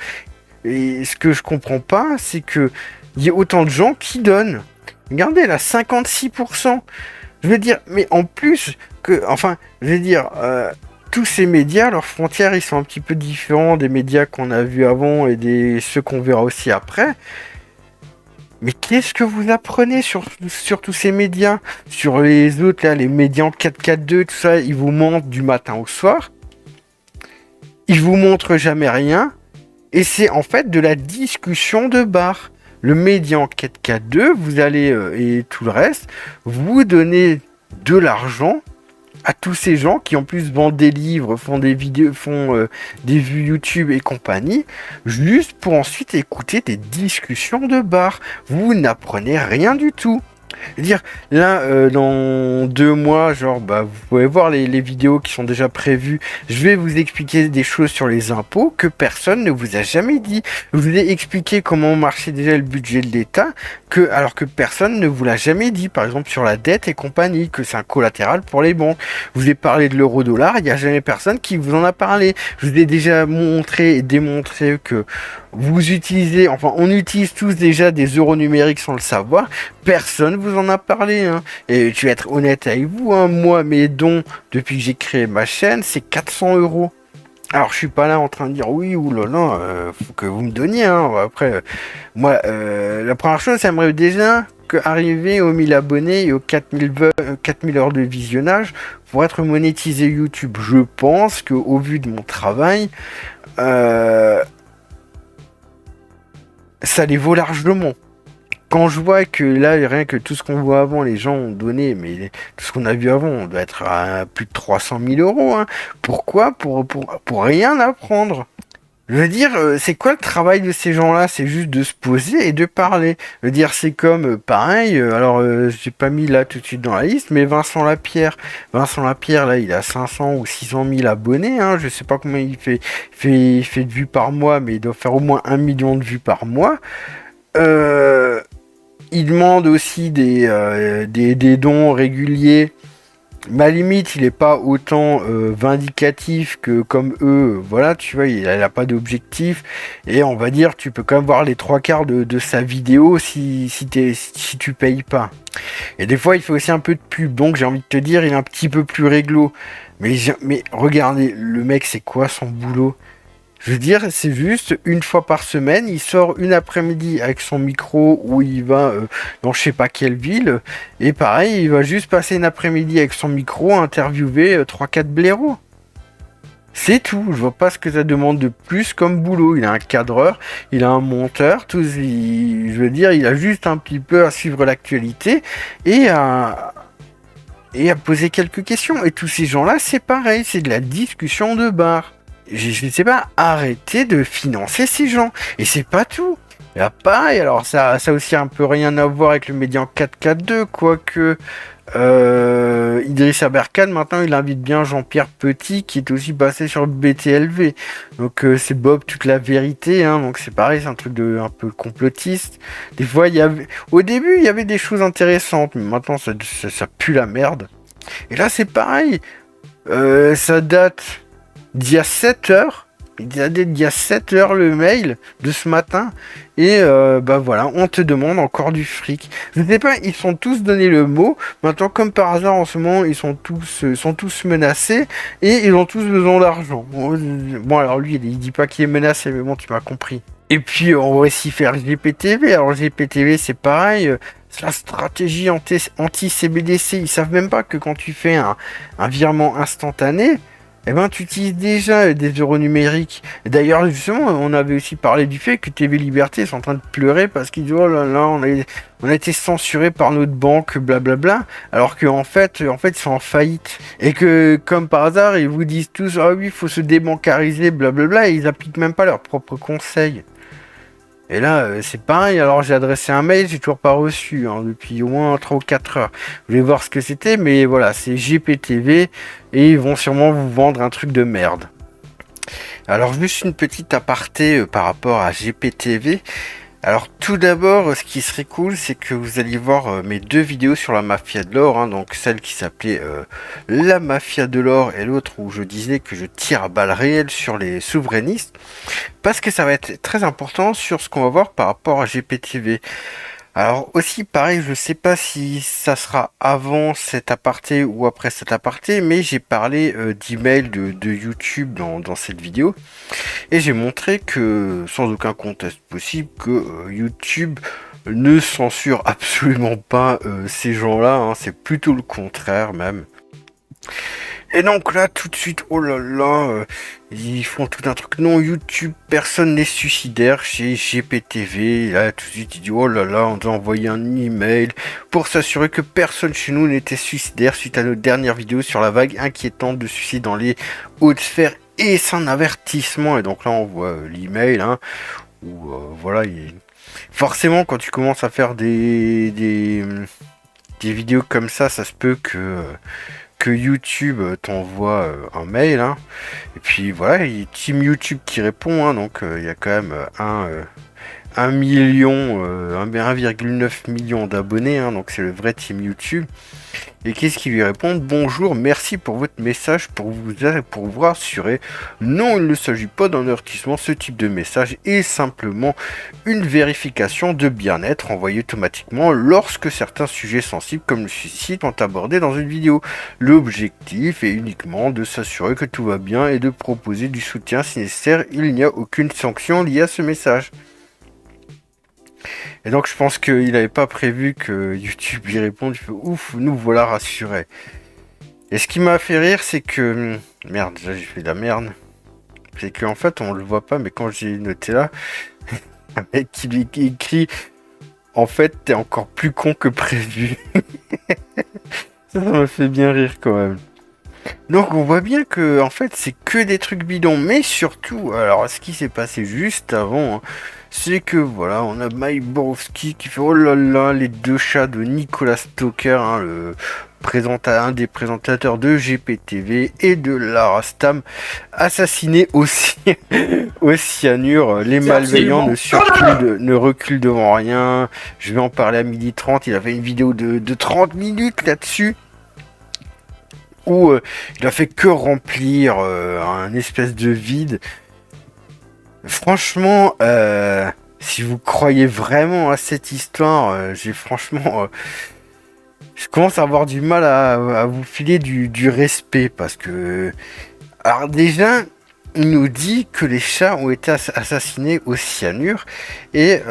Et ce que je comprends pas, c'est que il y a autant de gens qui donnent. Regardez là, 56%. Je veux dire, mais en plus tous ces médias, leurs frontières, ils sont un petit peu différents des médias qu'on a vus avant et ceux qu'on verra aussi après. Mais qu'est-ce que vous apprenez sur tous ces médias? Sur les autres, là, les médias en 442, tout ça, ils vous mentent du matin au soir. Ils vous montrent jamais rien. Et c'est en fait de la discussion de bar. Le média en 442, vous allez, et tout le reste, vous donnez de l'argent à tous ces gens qui en plus vendent des livres, font des vidéos, font des vues YouTube et compagnie, juste pour ensuite écouter des discussions de bar. Vous n'apprenez rien du tout. Dire là dans 2 mois, vous pouvez voir les vidéos qui sont déjà prévues. Je vais vous expliquer des choses sur les impôts que personne ne vous a jamais dit. Je vous ai expliqué comment marchait déjà le budget de l'État, alors que personne ne vous l'a jamais dit. Par exemple sur la dette et compagnie, que c'est un collatéral pour les banques. Je vous ai parlé de l'euro-dollar, il n'y a jamais personne qui vous en a parlé. Je vous ai déjà montré et démontré que vous utilisez, on utilise tous déjà des euros numériques sans le savoir. Personne vous en a parlé. Hein. Et je vais être honnête avec vous, hein, moi, mes dons, depuis que j'ai créé ma chaîne, c'est 400 euros. Alors, je suis pas là en train de dire oui ou là, faut que vous me donniez. Hein. Après, moi, la première chose, ça aimerait déjà arriver aux 1000 abonnés et aux 4000 heures de visionnage pour être monétisé YouTube. Je pense qu'au vu de mon travail, ça les vaut largement. Quand je vois que là, rien que tout ce qu'on voit avant, les gens ont donné, mais tout ce qu'on a vu avant, on doit être à plus de 300 000 euros. Hein. Pourquoi pour rien apprendre. Je veux dire, c'est quoi le travail de ces gens-là? C'est juste de se poser et de parler. Je veux dire, c'est comme, pareil, j'ai pas mis là tout de suite dans la liste, mais Vincent Lapierre. Vincent Lapierre, là, il a 500 ou 600 000 abonnés. Hein. Je sais pas combien il fait de vues par mois, mais il doit faire au moins 1 million de vues par mois. Il demande aussi des dons réguliers ma limite, il est pas autant vindicatif que comme eux, voilà, tu vois, il a pas d'objectif, et on va dire, tu peux quand même voir les trois quarts de sa vidéo si tu payes pas. Et des fois, il fait aussi un peu de pub, donc j'ai envie de te dire, il est un petit peu plus réglo. Mais regardez, le mec, c'est quoi son boulot? Je veux dire, c'est juste une fois par semaine, il sort une après-midi avec son micro où il va dans je sais pas quelle ville. Et pareil, il va juste passer une après-midi avec son micro à interviewer 3-4 blaireaux. C'est tout, je vois pas ce que ça demande de plus comme boulot. Il a un cadreur, il a un monteur, je veux dire, il a juste un petit peu à suivre l'actualité et à poser quelques questions. Et tous ces gens-là, c'est pareil, c'est de la discussion de bar. Je ne sais pas, arrêtez de financer ces gens. Et c'est pas tout. Il y a pareil, alors ça aussi un peu rien à voir avec le Médian 442, quoique Idriss Aberkane, maintenant il invite bien Jean-Pierre Petit, qui est aussi passé sur BTLV. Donc c'est Bob toute la vérité, hein, donc c'est pareil, c'est un truc un peu complotiste. Des fois, au début, il y avait des choses intéressantes, mais maintenant ça pue la merde. Et là, c'est pareil. Ça date d'il y a 7 heures. Il y a 7 heures le mail de ce matin. Et bah voilà, on te demande encore du fric. Je sais pas, ils sont tous donné le mot. Maintenant, comme par hasard, en ce moment, ils sont tous menacés. Et ils ont tous besoin d'argent. Bon, alors lui, il dit pas qu'il est menacé, mais bon, tu m'as compris. Et puis, on va aussi faire GPTV. Alors, GPTV, c'est pareil. C'est la stratégie anti-CBDC. Ils savent même pas que quand tu fais un virement instantané, eh ben, tu utilises déjà des euros numériques. D'ailleurs, justement, on avait aussi parlé du fait que TV Liberté sont en train de pleurer parce qu'ils disent oh là là, on a été censuré par notre banque, blablabla. Alors qu'en fait, ils sont en faillite. Et que, comme par hasard, ils vous disent tous ah oui, il faut se débancariser, blablabla, et ils appliquent même pas leurs propres conseils. Et là, c'est pareil, alors j'ai adressé un mail, j'ai toujours pas reçu, hein, depuis au moins 3 ou 4 heures. Je voulais voir ce que c'était, mais voilà, c'est GPTV, et ils vont sûrement vous vendre un truc de merde. Alors juste une petite aparté par rapport à GPTV. Alors tout d'abord, ce qui serait cool, c'est que vous alliez voir mes 2 vidéos sur la mafia de l'or, hein, donc celle qui s'appelait la mafia de l'or et l'autre où je disais que je tire à balles réelles sur les souverainistes, parce que ça va être très important sur ce qu'on va voir par rapport à GPTV. Alors aussi pareil, je sais pas si ça sera avant cet aparté ou après cet aparté, mais j'ai parlé d'email de YouTube dans cette vidéo et j'ai montré que sans aucun conteste possible que YouTube ne censure absolument pas ces gens-là, hein, c'est plutôt le contraire même. Et donc là, tout de suite, oh là là, ils font tout un truc. Non, YouTube, personne n'est suicidaire chez GPTV. Là, tout de suite, il dit, oh là là, on doit envoyer un email pour s'assurer que personne chez nous n'était suicidaire suite à notre dernière vidéo sur la vague inquiétante de suicide dans les hautes sphères et sans avertissement. Et donc là, on voit l'email, hein, où voilà, forcément, quand tu commences à faire des vidéos comme ça se peut que YouTube t'envoie un mail, hein. Et puis voilà, il y a Team YouTube qui répond, hein, donc il y a quand même 1,9 million d'abonnés, hein, donc c'est le vrai Team YouTube. Et qu'est-ce qu'il lui répond? Bonjour, merci pour votre message pour vous rassurer. Non, il ne s'agit pas d'un avertissement, ce type de message est simplement une vérification de bien-être envoyée automatiquement lorsque certains sujets sensibles comme le suicide sont abordés dans une vidéo. L'objectif est uniquement de s'assurer que tout va bien et de proposer du soutien si nécessaire. Il n'y a aucune sanction liée à ce message. Et donc je pense qu'il n'avait pas prévu que YouTube lui réponde. Il fait ouf, nous voilà rassurés. Et ce qui m'a fait rire, c'est que merde, déjà j'ai fait de la merde. C'est qu'en fait on le voit pas, mais quand j'ai noté là, un mec qui lui écrit en fait t'es encore plus con que prévu. Ça m'a fait bien rire quand même. Donc on voit bien que en fait c'est que des trucs bidons, mais surtout, alors ce qui s'est passé juste avant, hein, c'est que voilà, on a Mike Borowski qui fait oh là là, les 2 chats de Nicolas Stoker, hein, un des présentateurs de GPTV et de Lara Stam, assassinés aussi au cyanure. Les malveillants ne reculent devant rien. Je vais en parler à 12h30, il a fait une vidéo de 30 minutes là-dessus. où il a fait que remplir un espèce de vide. Franchement, si vous croyez vraiment à cette histoire, je commence à avoir du mal à vous filer du respect parce que, alors déjà, il nous dit que les chats ont été assassinés au cyanure et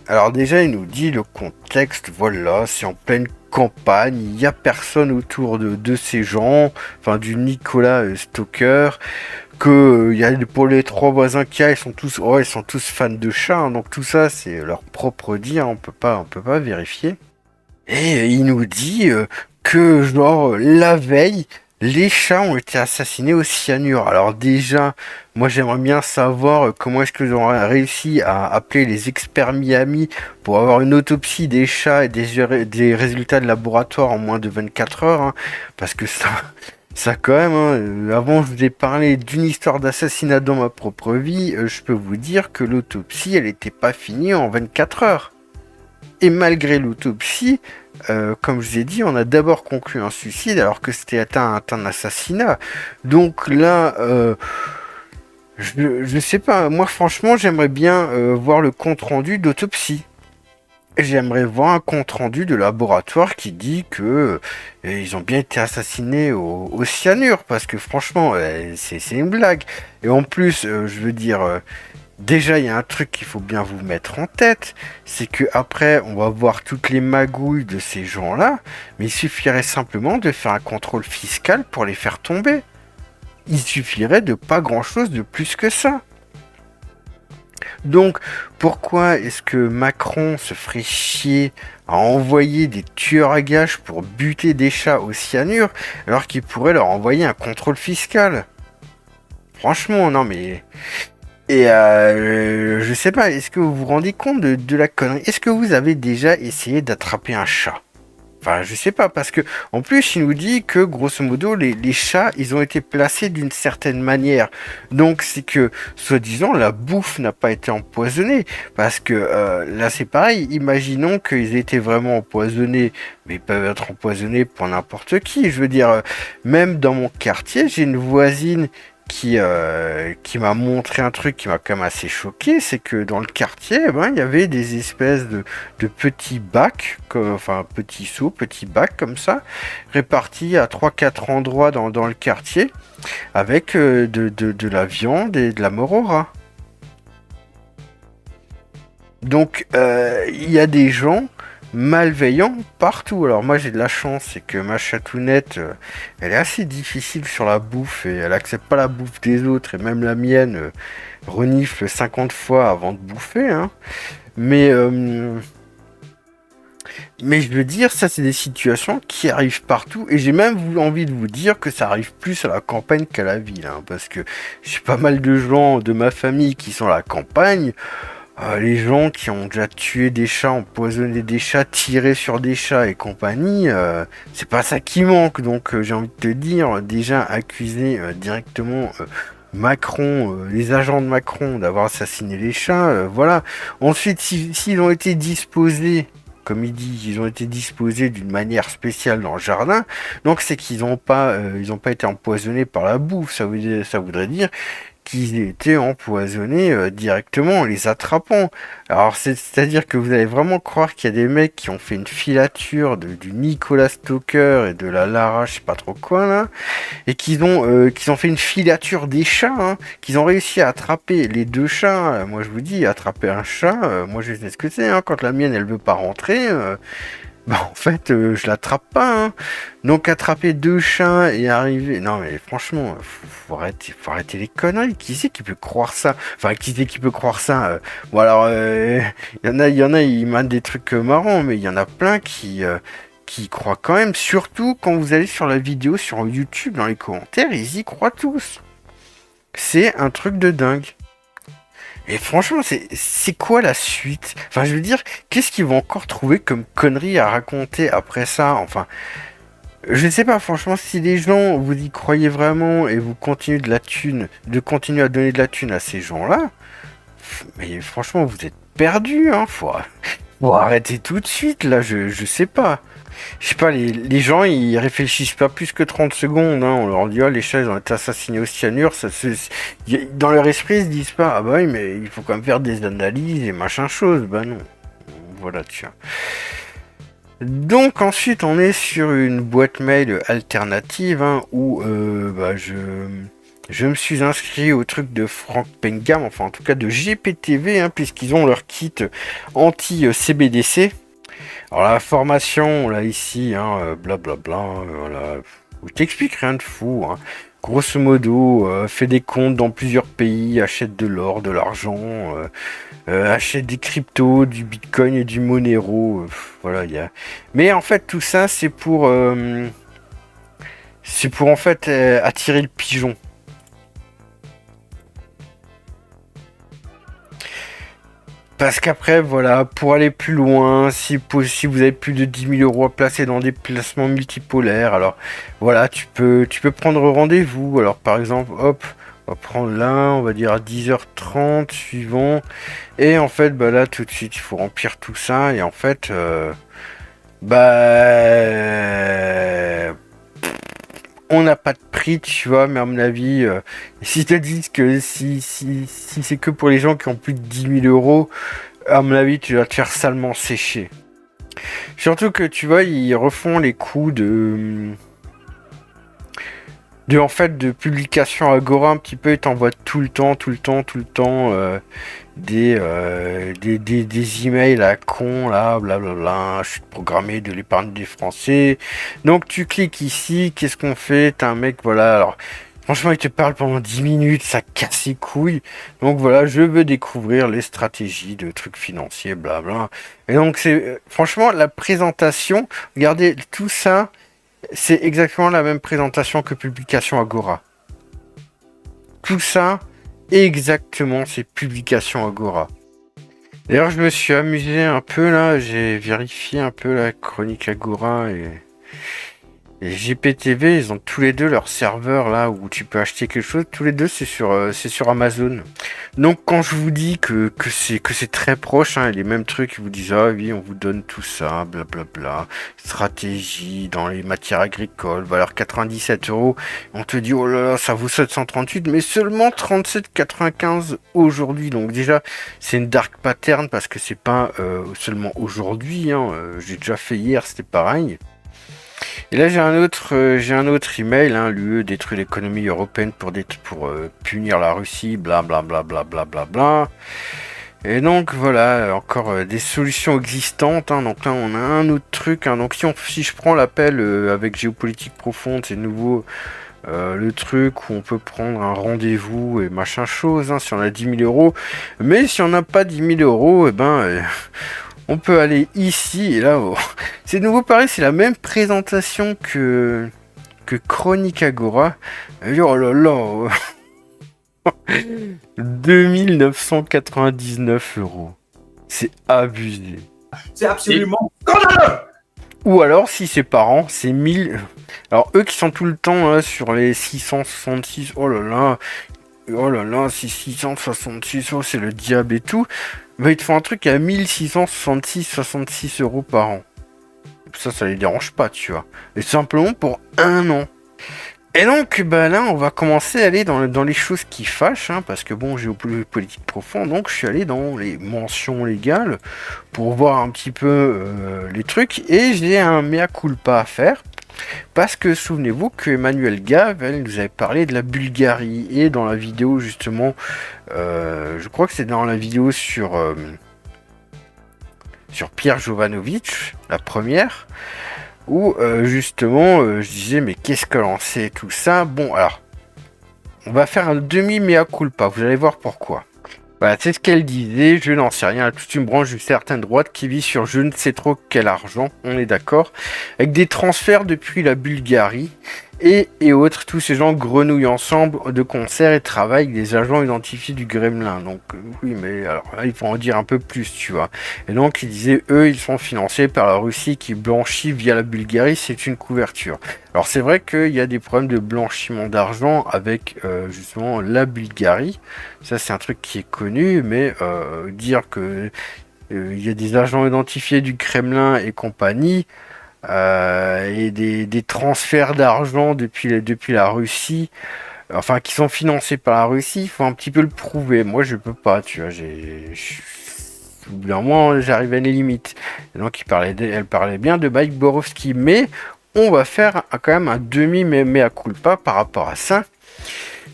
alors déjà, il nous dit le contexte, voilà, c'est en pleine campagne, il n'y a personne autour de ces gens, enfin du Nicolas Stalker, que il y a pour les 3 voisins qu'il y a, ils sont tous fans de chats, hein, donc tout ça c'est leur propre dit, hein, on peut pas vérifier. Et il nous dit que genre la veille, les chats ont été assassinés au cyanure. Alors déjà, moi j'aimerais bien savoir comment est-ce qu'ils ont réussi à appeler les experts Miami pour avoir une autopsie des chats et des résultats de laboratoire en moins de 24 heures, hein, parce que ça quand même, hein, avant je vous ai parlé d'une histoire d'assassinat dans ma propre vie, je peux vous dire que l'autopsie elle était pas finie en 24 heures. Et malgré l'autopsie, comme je vous ai dit, on a d'abord conclu un suicide alors que c'était un assassinat. Donc là, je sais pas, moi franchement j'aimerais bien voir le compte-rendu d'autopsie. J'aimerais voir un compte-rendu de laboratoire qui dit que ils ont bien été assassinés au cyanure, parce que franchement, c'est une blague. Et en plus, je veux dire... déjà, il y a un truc qu'il faut bien vous mettre en tête, c'est que après, on va voir toutes les magouilles de ces gens-là, mais il suffirait simplement de faire un contrôle fiscal pour les faire tomber. Il suffirait de pas grand-chose de plus que ça. Donc, pourquoi est-ce que Macron se ferait chier à envoyer des tueurs à gages pour buter des chats au cyanure, alors qu'il pourrait leur envoyer un contrôle fiscal? Franchement, non mais... Et je sais pas, est-ce que vous vous rendez compte de la connerie? Est-ce que vous avez déjà essayé d'attraper un chat? Enfin, je sais pas, parce que en plus, il nous dit que grosso modo, les chats, ils ont été placés d'une certaine manière. Donc, c'est que, soi-disant, la bouffe n'a pas été empoisonnée. Parce que là, c'est pareil. Imaginons qu'ils étaient vraiment empoisonnés, mais ils peuvent être empoisonnés pour n'importe qui. Je veux dire, même dans mon quartier, j'ai une voisine qui m'a montré un truc qui m'a quand même assez choqué, c'est que dans le quartier, il y avait des espèces de petits bacs, enfin petits seaux, petits bacs comme ça, répartis à 3-4 endroits dans le quartier, avec de la viande et de la mort au rat. Donc il y a des gens malveillants partout. Alors moi j'ai de la chance, c'est que ma chatounette, elle est assez difficile sur la bouffe et elle accepte pas la bouffe des autres, et même la mienne renifle 50 fois avant de bouffer, hein. Mais je veux dire, ça c'est des situations qui arrivent partout, et j'ai même envie de vous dire que ça arrive plus à la campagne qu'à la ville, hein, parce que j'ai pas mal de gens de ma famille qui sont à la campagne. Les gens qui ont déjà tué des chats, empoisonné des chats, tiré sur des chats et compagnie, c'est pas ça qui manque. Donc j'ai envie de te dire, déjà accuser directement Macron, les agents de Macron d'avoir assassiné les chats, voilà. Ensuite, s'ils ont été disposés, comme il dit, ils ont été disposés d'une manière spéciale dans le jardin, donc c'est qu'ils n'ont pas été empoisonnés par la bouffe. Ça voudrait dire qu'ils étaient empoisonnés directement en les attrapant. Alors c'est-à-dire que vous allez vraiment croire qu'il y a des mecs qui ont fait une filature du Nicolas Stalker et de la Lara, je sais pas trop quoi là, et qu'ils ont fait une filature des chats, hein, qu'ils ont réussi à attraper les 2 chats. Moi je vous dis, attraper un chat, moi je sais ce que c'est, hein, quand la mienne elle veut pas rentrer, en fait, je l'attrape pas, hein. Donc attraper 2 chats et arriver... Non mais franchement, faut arrêter les conneries. Qui c'est qui peut croire ça? Enfin, qui c'est qui peut croire ça? Bon alors, il y en a, ils mettent des trucs marrants, mais il y en a plein qui y croient quand même. Surtout quand vous allez sur la vidéo sur YouTube, dans les commentaires, ils y croient tous. C'est un truc de dingue. Et franchement, c'est quoi la suite? Enfin, je veux dire, qu'est-ce qu'ils vont encore trouver comme conneries à raconter après ça? Enfin, je sais pas, franchement, si les gens, vous y croyez vraiment et vous continuez de continuer à donner de la thune à ces gens-là, mais franchement, vous êtes perdus, hein, faut arrêter tout de suite, là, je sais pas. Je sais pas, les gens, ils réfléchissent pas plus que 30 secondes. Hein. On leur dit, ah, les chats, ils ont été assassinés au cyanure. Dans leur esprit, ils se disent pas, ah bah oui, mais il faut quand même faire des analyses et machin chose. Bah non. Voilà, tiens. Donc ensuite, on est sur une boîte mail alternative hein, où je me suis inscrit au truc de Frank Pengam, enfin en tout cas de GPTV, hein, puisqu'ils ont leur kit anti-CBDC. Alors la formation, là ici, hein, blablabla, voilà. Je t'explique rien de fou. Hein. Grosso modo, fais des comptes dans plusieurs pays, achète de l'or, de l'argent, achète des cryptos, du bitcoin et du Monero. Voilà, il y a. Mais en fait, tout ça, c'est pour en fait attirer le pigeon. Parce qu'après, voilà, pour aller plus loin, si vous avez plus de 10 000 euros à placer dans des placements multipolaires, alors voilà, tu peux prendre rendez-vous. Alors par exemple, hop, on va prendre là, on va dire à 10h30, suivant. Et en fait, bah là, tout de suite, il faut remplir tout ça. Et en fait, on n'a pas de prix, tu vois, mais à mon avis, si te disent que si c'est que pour les gens qui ont plus de 10 000 euros, à mon avis, tu vas te faire salement sécher. Surtout que, tu vois, ils refont les coûts de publication Agora un petit peu, ils t'envoient tout le temps des emails à con là, blablabla, je suis programmé de l'épargne des Français. Donc tu cliques ici, qu'est-ce qu'on fait? T'as un mec, voilà, alors franchement il te parle pendant 10 minutes, ça casse les couilles. Donc voilà, je veux découvrir les stratégies de trucs financiers, blabla. Et donc c'est franchement la présentation, regardez tout ça, c'est exactement la même présentation que publication Agora. Tout ça, exactement, c'est publication Agora. D'ailleurs, je me suis amusé un peu là, j'ai vérifié un peu la chronique Agora et GPTV, ils ont tous les deux leur serveur là où tu peux acheter quelque chose. Tous les deux, c'est sur Amazon. Donc quand je vous dis que c'est très proche, hein, les mêmes trucs, ils vous disent ah oui, on vous donne tout ça, blablabla, stratégie dans les matières agricoles, valeur 97 €. On te dit oh là là, ça vaut 738, mais seulement 37,95 aujourd'hui. Donc déjà, c'est une dark pattern parce que c'est pas seulement aujourd'hui. Hein, j'ai déjà fait hier, c'était pareil. Et là j'ai un autre email, hein, l'UE détruit l'économie européenne pour punir la Russie, bla bla bla bla bla bla bla. Et donc voilà, encore des solutions existantes, hein, donc là on a un autre truc, hein, donc si je prends l'appel avec géopolitique profonde, c'est nouveau le truc où on peut prendre un rendez-vous et machin chose, hein, si on a 10 000 euros, mais si on n'a pas 10 000 euros, et on peut aller ici et là. Oh. C'est de nouveau pareil, c'est la même présentation que Chronique Agora. Oh là là. 2999 €. C'est abusé. C'est absolument scandaleux. Ou alors, si c'est par an, c'est 1000. Alors, eux qui sont tout le temps là, sur les 666. Oh là là. Oh là là, c'est 666. Oh, c'est le diable et tout. Mais ils te font un truc à 1666 € par an. Ça les dérange pas, tu vois. Et simplement pour un an. Et donc, là, on va commencer à aller dans les choses qui fâchent, hein, parce que bon, géopolitique profond, donc je suis allé dans les mentions légales pour voir un petit peu les trucs, et j'ai un mea culpa à faire. Parce que souvenez-vous que Emmanuel Gave, elle nous avait parlé de la Bulgarie, et dans la vidéo justement, je crois que c'est dans la vidéo sur Pierre Jovanovic, la première, où justement je disais mais qu'est-ce que l'on sait tout ça. Bon alors, on va faire un demi mea culpa, vous allez voir pourquoi. Voilà, c'est ce qu'elle disait, je n'en sais rien, toute une branche d'une certaine droite qui vit sur je ne sais trop quel argent, on est d'accord, avec des transferts depuis la Bulgarie, et autres, tous ces gens grenouillent ensemble de concert et travaillent avec des agents identifiés du Kremlin. Donc oui, mais alors là, il faut en dire un peu plus, tu vois. Et donc ils disaient, eux, ils sont financés par la Russie qui blanchit via la Bulgarie, c'est une couverture. Alors c'est vrai qu'il y a des problèmes de blanchiment d'argent avec justement la Bulgarie. Ça c'est un truc qui est connu, mais dire que il y a des agents identifiés du Kremlin et compagnie, et des transferts d'argent depuis la Russie, enfin qui sont financés par la Russie, il faut un petit peu le prouver. Moi je peux pas, tu vois, au bout d'un moment j'arrive à les limites. Et donc elle parlait bien de Mike Borowski, mais on va faire quand même un mea culpa par rapport à ça.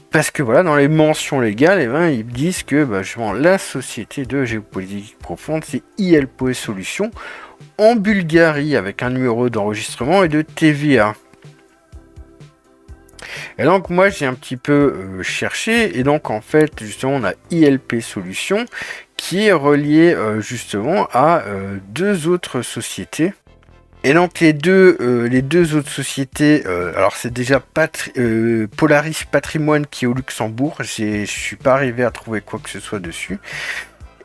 Parce que voilà, dans les mentions légales, eh ben, ils disent que justement, la société de géopolitique profonde, c'est ILP Solutions en Bulgarie avec un numéro d'enregistrement et de TVA. Et donc moi j'ai un petit peu cherché, et donc en fait justement on a ILP Solutions qui est relié justement à deux autres sociétés. Et donc les deux autres sociétés, alors c'est déjà Polaris Patrimoine qui est au Luxembourg, je suis pas arrivé à trouver quoi que ce soit dessus.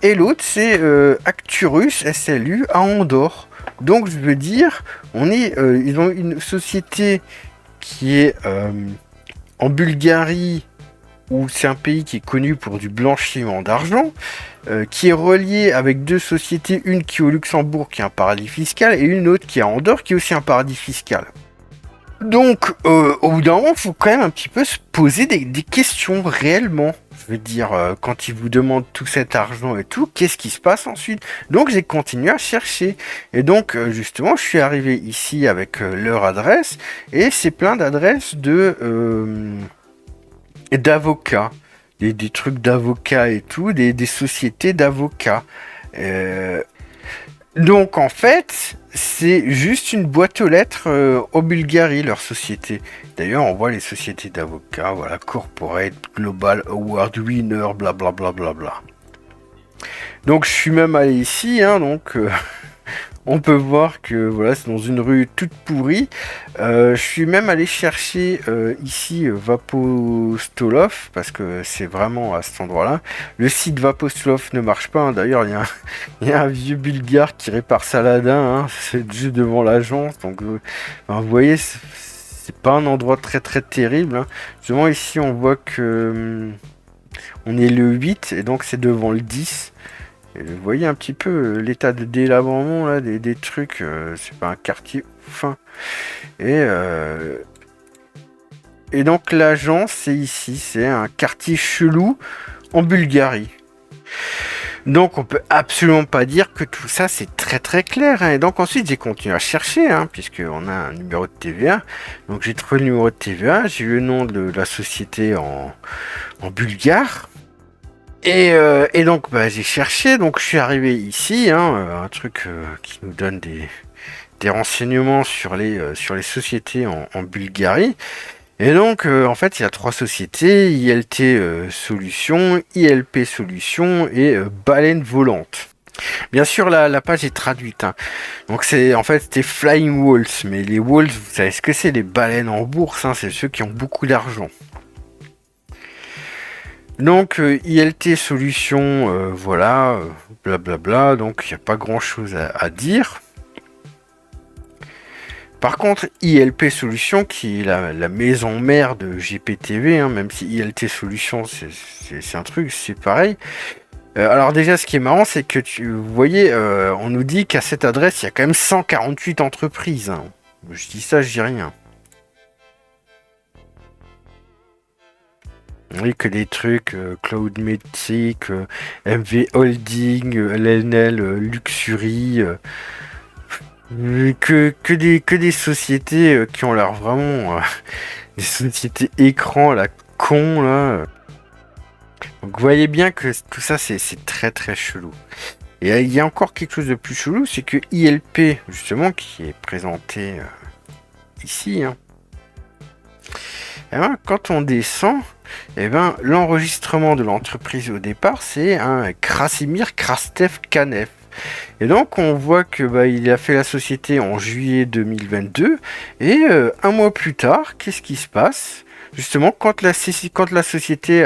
Et l'autre c'est Acturus SLU à Andorre. Donc je veux dire, ils ont une société qui est en Bulgarie, où c'est un pays qui est connu pour du blanchiment d'argent, qui est relié avec deux sociétés, une qui est au Luxembourg, qui est un paradis fiscal, et une autre qui est à Andorre, qui est aussi un paradis fiscal. Donc, au bout d'un moment, il faut quand même un petit peu se poser des questions réellement. Je veux dire, quand ils vous demandent tout cet argent et tout, qu'est-ce qui se passe ensuite? Donc, j'ai continué à chercher. Et donc, justement, je suis arrivé ici avec leur adresse, et c'est plein d'adresses d'avocats, des trucs d'avocats et tout, des sociétés d'avocats. Donc en fait, c'est juste une boîte aux lettres en Bulgarie, leur société. D'ailleurs, on voit les sociétés d'avocats, voilà, Corporate, Global Award Winner, blablabla. Bla, bla, bla. Donc je suis même allé ici, hein, donc on peut voir que voilà, c'est dans une rue toute pourrie. Je suis même allé chercher ici Vapostolov, parce que c'est vraiment à cet endroit-là. Le site Vapostolov ne marche pas, hein. D'ailleurs il y a un vieux bulgare qui répare Saladin, hein. C'est juste devant l'agence. Donc vous voyez, c'est pas un endroit très très terrible, hein. Justement ici on voit que on est le 8 et donc c'est devant le 10. Et vous voyez un petit peu l'état de délabrement là, des trucs, c'est pas un quartier fin. Et donc l'agence c'est ici, c'est un quartier chelou en Bulgarie. Donc on peut absolument pas dire que tout ça c'est très très clair, hein. Et donc ensuite j'ai continué à chercher, hein, puisqu'on a un numéro de TVA. Donc j'ai trouvé le numéro de TVA, j'ai eu le nom de la société en bulgare. Et donc j'ai cherché, donc je suis arrivé ici, hein, un truc qui nous donne des renseignements sur les sociétés en Bulgarie. Et donc en fait il y a trois sociétés, ILT Solutions, ILP Solutions et Baleine Volante. Bien sûr la page est traduite, hein. Donc c'était Flying Walls, mais les Walls, vous savez ce que c'est, les baleines en bourse, hein, c'est ceux qui ont beaucoup d'argent. Donc ILT Solutions, voilà, blablabla, donc il n'y a pas grand chose à dire. Par contre, ILP Solutions, qui est la maison mère de GPTV, hein, même si ILT Solutions c'est un truc, c'est pareil. Alors déjà, ce qui est marrant, c'est que vous voyez, on nous dit qu'à cette adresse, il y a quand même 148 entreprises, hein. Je dis ça, je dis rien. Oui, que des trucs, Cloudmatic, MV Holding, LNL, Luxury, que des sociétés qui ont l'air vraiment des sociétés écran, la con là. Donc vous voyez bien que tout ça c'est très très chelou. Et il y a encore quelque chose de plus chelou, c'est que ILP justement qui est présenté ici, hein. Et ben, quand on descend, et ben, l'enregistrement de l'entreprise au départ, c'est un Krasimir Krastev Kanev. Et donc on voit que il a fait la société en juillet 2022 et un mois plus tard, qu'est-ce qui se passe? Justement, quand la société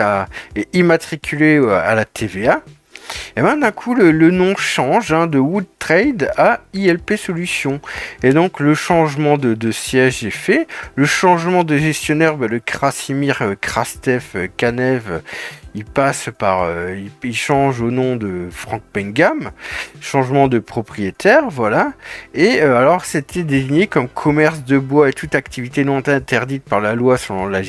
est immatriculée à la TVA, Et ben d'un coup le nom change de Wood Trade à ILP Solutions. Et donc le changement de siège est fait, le changement de gestionnaire, le Krasimir Krastev Kanev, il passe par, il change au nom de Frank Pengam, changement de propriétaire, voilà. Et alors c'était désigné comme commerce de bois et toute activité non interdite par la loi selon la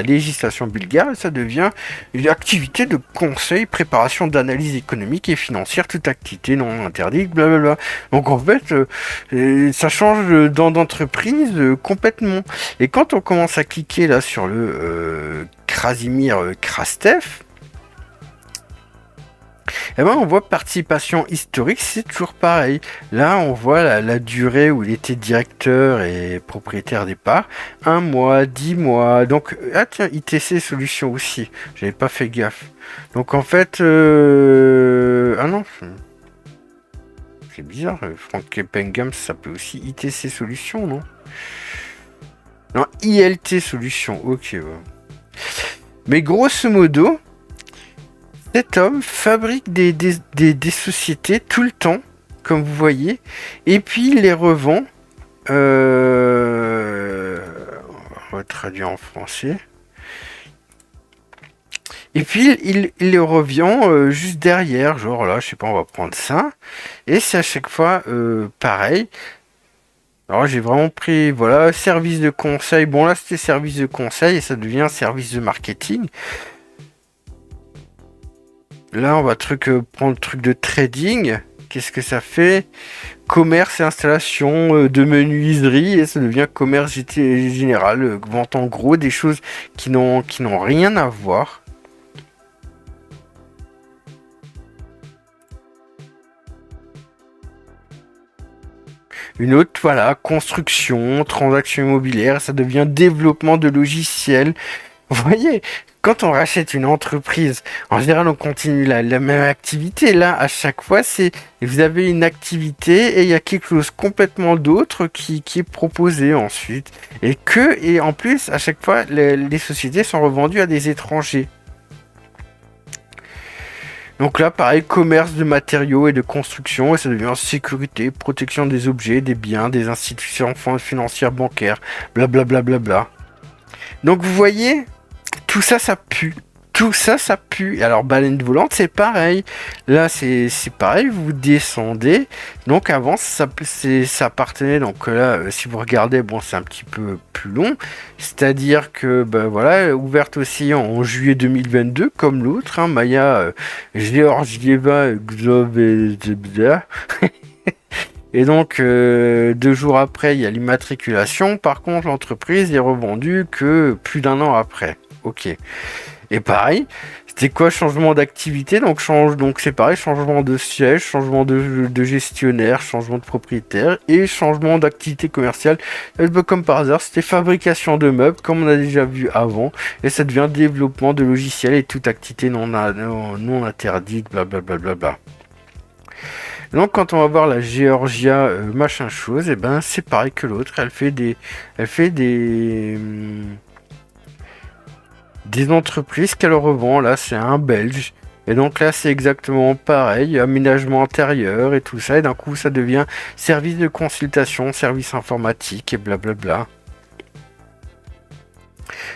législation bulgare, et ça devient une activité de conseil, préparation d'analyse économique et financière, toute activité non interdite, blablabla. Donc en fait, ça change d'entreprise complètement. Et quand on commence à cliquer là sur le Krasimir Krastev, et ben on voit participation historique, c'est toujours pareil. Là on voit la durée où il était directeur et propriétaire des parts, 1 mois, 10 mois, donc ah tiens, ITC Solutions aussi, j'avais pas fait gaffe. Donc en fait, ah non, c'est bizarre, Frank Pengam ça s'appelle aussi ITC Solutions, non? Non, ILT Solutions, ok, ouais. Mais grosso modo, cet homme fabrique des sociétés tout le temps, comme vous voyez, et puis il les revend. On va traduire en français. Et puis il les revend juste derrière, genre là, je sais pas, on va prendre ça. Et c'est à chaque fois pareil. Alors j'ai vraiment pris, voilà, service de conseil. Bon là c'était service de conseil et ça devient service de marketing. Là on va prendre le truc de trading. Qu'est-ce que ça fait? Commerce et installation de menuiserie et ça devient commerce général. Vente en gros des choses qui n'ont rien à voir. Une autre, voilà, construction, transaction immobilière, ça devient développement de logiciels. Vous voyez, quand on rachète une entreprise, en général, on continue la même activité. Là, à chaque fois, vous avez une activité et il y a quelque chose complètement d'autre qui est proposé ensuite. Et en plus, à chaque fois, les sociétés sont revendues à des étrangers. Donc là, pareil, commerce de matériaux et de construction, et ça devient sécurité, protection des objets, des biens, des institutions financières, bancaires, blablabla. Bla, bla, bla. Donc vous voyez, tout ça, ça pue. Tout ça, ça pue. Alors, baleine volante, c'est pareil. Là, c'est pareil, vous descendez. Donc, avant, ça appartenait. Donc là, si vous regardez, bon, c'est un petit peu plus long. C'est-à-dire que, ben voilà, ouverte aussi en juillet 2022, comme l'autre, Maya Georgieva Gzoveda. Et donc, 2 jours après, il y a l'immatriculation. Par contre, l'entreprise est revendue que plus d'1 an après. Ok. Et pareil, c'était quoi? Changement d'activité, donc c'est pareil, changement de siège, changement de gestionnaire, changement de propriétaire et changement d'activité commerciale. Un peu comme par hasard, c'était fabrication de meubles, comme on a déjà vu avant, et ça devient développement de logiciels et toute activité non interdite, blablabla. Donc quand on va voir la Georgia machin chose, et ben c'est pareil que l'autre, elle fait des entreprises qu'elle revend. Là c'est un Belge, et donc là c'est exactement pareil, aménagement intérieur et tout ça, et d'un coup ça devient service de consultation, service informatique et blablabla.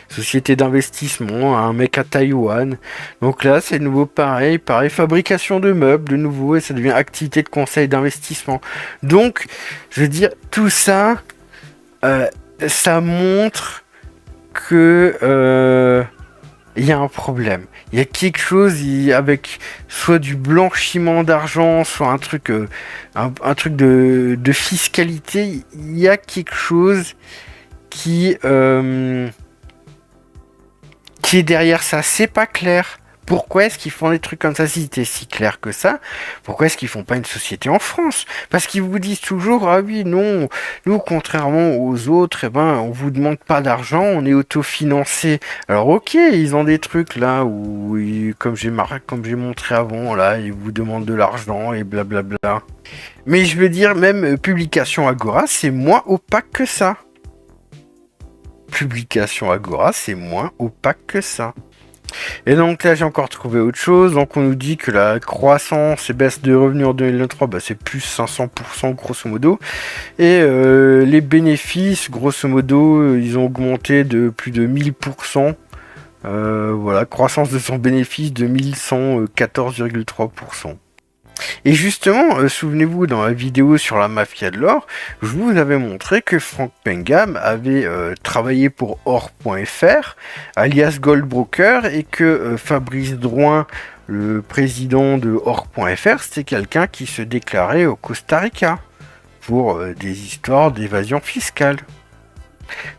Société d'investissement, un mec à Taïwan. Donc là c'est nouveau pareil, fabrication de meubles de nouveau, et ça devient activité de conseil d'investissement. Donc je veux dire, tout ça ça montre que il y a un problème. Il y a quelque chose avec soit du blanchiment d'argent, soit un truc de fiscalité. Il y a quelque chose qui est derrière ça. C'est pas clair. Pourquoi est-ce qu'ils font des trucs comme ça? Si c'était si clair que ça, pourquoi est-ce qu'ils font pas une société en France? Parce qu'ils vous disent toujours, ah oui, non, nous, contrairement aux autres, on vous demande pas d'argent, on est autofinancé. Alors ok, ils ont des trucs là où, comme j'ai montré avant, là, ils vous demandent de l'argent et blablabla. Mais je veux dire, même Publication Agora, c'est moins opaque que ça. Publication Agora, c'est moins opaque que ça. Et donc là, j'ai encore trouvé autre chose. Donc on nous dit que la croissance et baisse de revenus en 2023, c'est plus 500% grosso modo. Et les bénéfices, grosso modo, ils ont augmenté de plus de 1000%. Voilà, croissance de son bénéfice de 1114,3%. Et justement, souvenez-vous, dans la vidéo sur la mafia de l'or, je vous avais montré que Frank Pengham avait travaillé pour Or.fr, alias Goldbroker, et que Fabrice Drouin, le président de Or.fr, c'était quelqu'un qui se déclarait au Costa Rica pour des histoires d'évasion fiscale.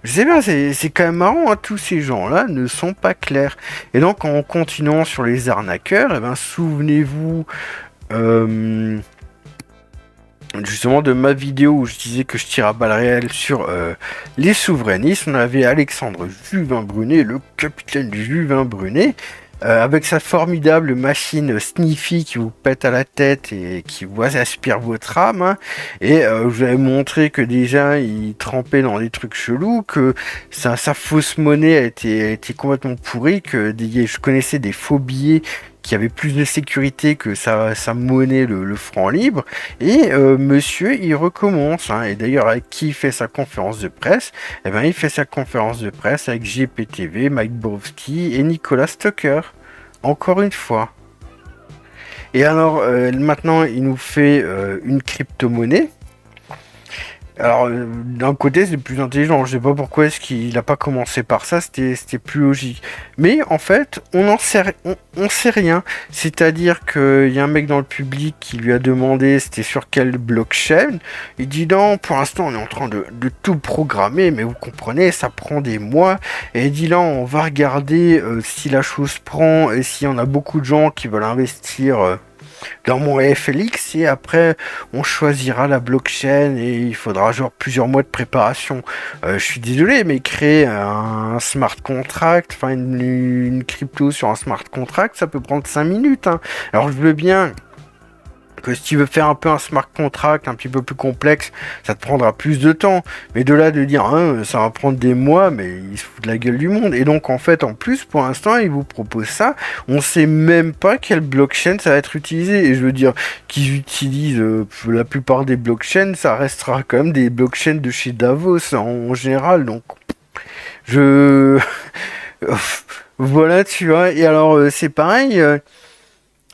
Je sais bien, c'est quand même marrant, hein, tous ces gens-là ne sont pas clairs. Et donc, en continuant sur les arnaqueurs, souvenez-vous justement de ma vidéo où je disais que je tire à balles réelles sur les souverainistes. On avait Alexandre Juvin-Brunet, le capitaine Juvin-Brunet, avec sa formidable machine Sniffy qui vous pète à la tête et qui vous aspire votre âme. Hein. Et je vous avais montré que déjà il trempait dans des trucs chelous, que sa fausse monnaie a été complètement pourrie, que je connaissais des faux billets qui avait plus de sécurité que sa monnaie, le franc libre, et monsieur, il recommence, hein, et d'ailleurs, avec qui il fait sa conférence de presse? Il fait sa conférence de presse avec GPTV, Mike Borowski et Nicolas Stocker, encore une fois. Et alors, maintenant, il nous fait une crypto-monnaie. Alors, d'un côté, c'est plus intelligent. Je sais pas pourquoi est-ce qu'il a pas commencé par ça. C'était plus logique. Mais en fait, on sait rien. C'est-à-dire qu'il y a un mec dans le public qui lui a demandé c'était sur quelle blockchain. Il dit non, pour l'instant, on est en train de tout programmer, mais vous comprenez, ça prend des mois. Et il dit là, on va regarder si la chose prend et s'il y en a beaucoup de gens qui veulent investir dans mon FLX, et après on choisira la blockchain et il faudra genre plusieurs mois de préparation. Je suis désolé, mais créer un smart contract, enfin une crypto sur un smart contract, ça peut prendre 5 minutes. Hein. Alors je veux bien que si tu veux faire un peu un smart contract un petit peu plus complexe, ça te prendra plus de temps. Mais de là de dire ça va prendre des mois, mais il se fout de la gueule du monde. Et donc en fait, en plus, pour l'instant, il vous propose ça. On sait même pas quelle blockchain ça va être utilisé. Et je veux dire, qu'ils utilisent la plupart des blockchains, ça restera quand même des blockchains de chez Davos en général. Donc voilà, tu vois. Et alors c'est pareil.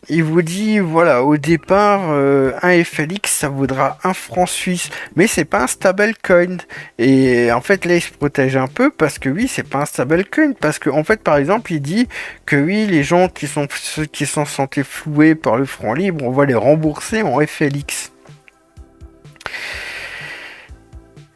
Il vous dit, voilà, au départ, un FLX, ça vaudra 1 franc suisse, mais c'est pas un stablecoin. Et en fait, là, il se protège un peu parce que oui, c'est pas un stablecoin. Parce que, en fait, par exemple, il dit que oui, les gens qui sont sentis floués par le franc libre, on va les rembourser en FLX.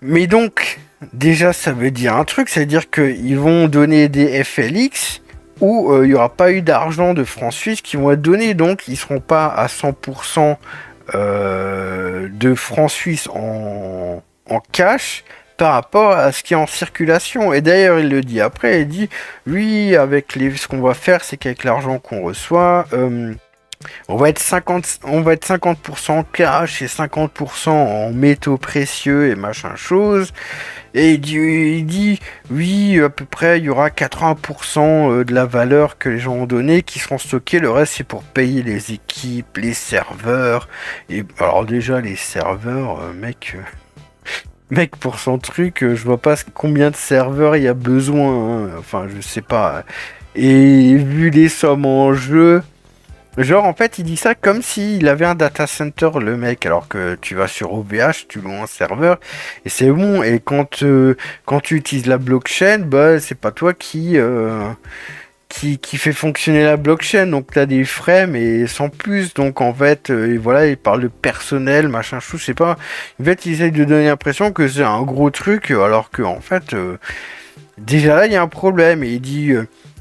Mais donc, déjà, ça veut dire un truc, ça veut dire qu'ils vont donner des FLX où il n'y aura pas eu d'argent de francs suisses qui vont être donnés, donc ils ne seront pas à 100% de francs suisses en cash par rapport à ce qui est en circulation. Et d'ailleurs, il le dit après, il dit, oui, avec ce qu'on va faire, c'est qu'avec l'argent qu'on reçoit, on va être 50% cash et 50% en métaux précieux et machin chose. Et il dit, oui, à peu près, il y aura 80% de la valeur que les gens ont donnée qui seront stockés. Le reste, c'est pour payer les équipes, les serveurs. Et alors déjà, les serveurs, mec, pour son truc, je vois pas combien de serveurs il y a besoin. Hein. Enfin, je sais pas. Et vu les sommes en jeu... Genre, en fait, il dit ça comme s'il avait un data center, le mec, alors que tu vas sur OVH, tu loues un serveur, et c'est bon. Et quand tu utilises la blockchain, c'est pas toi qui fait fonctionner la blockchain, donc tu as des frais, mais sans plus. Donc, en fait, et voilà, il parle de personnel, machin, je sais pas. En fait, il essaye de donner l'impression que c'est un gros truc, alors que, en fait, déjà là, il y a un problème, et il dit...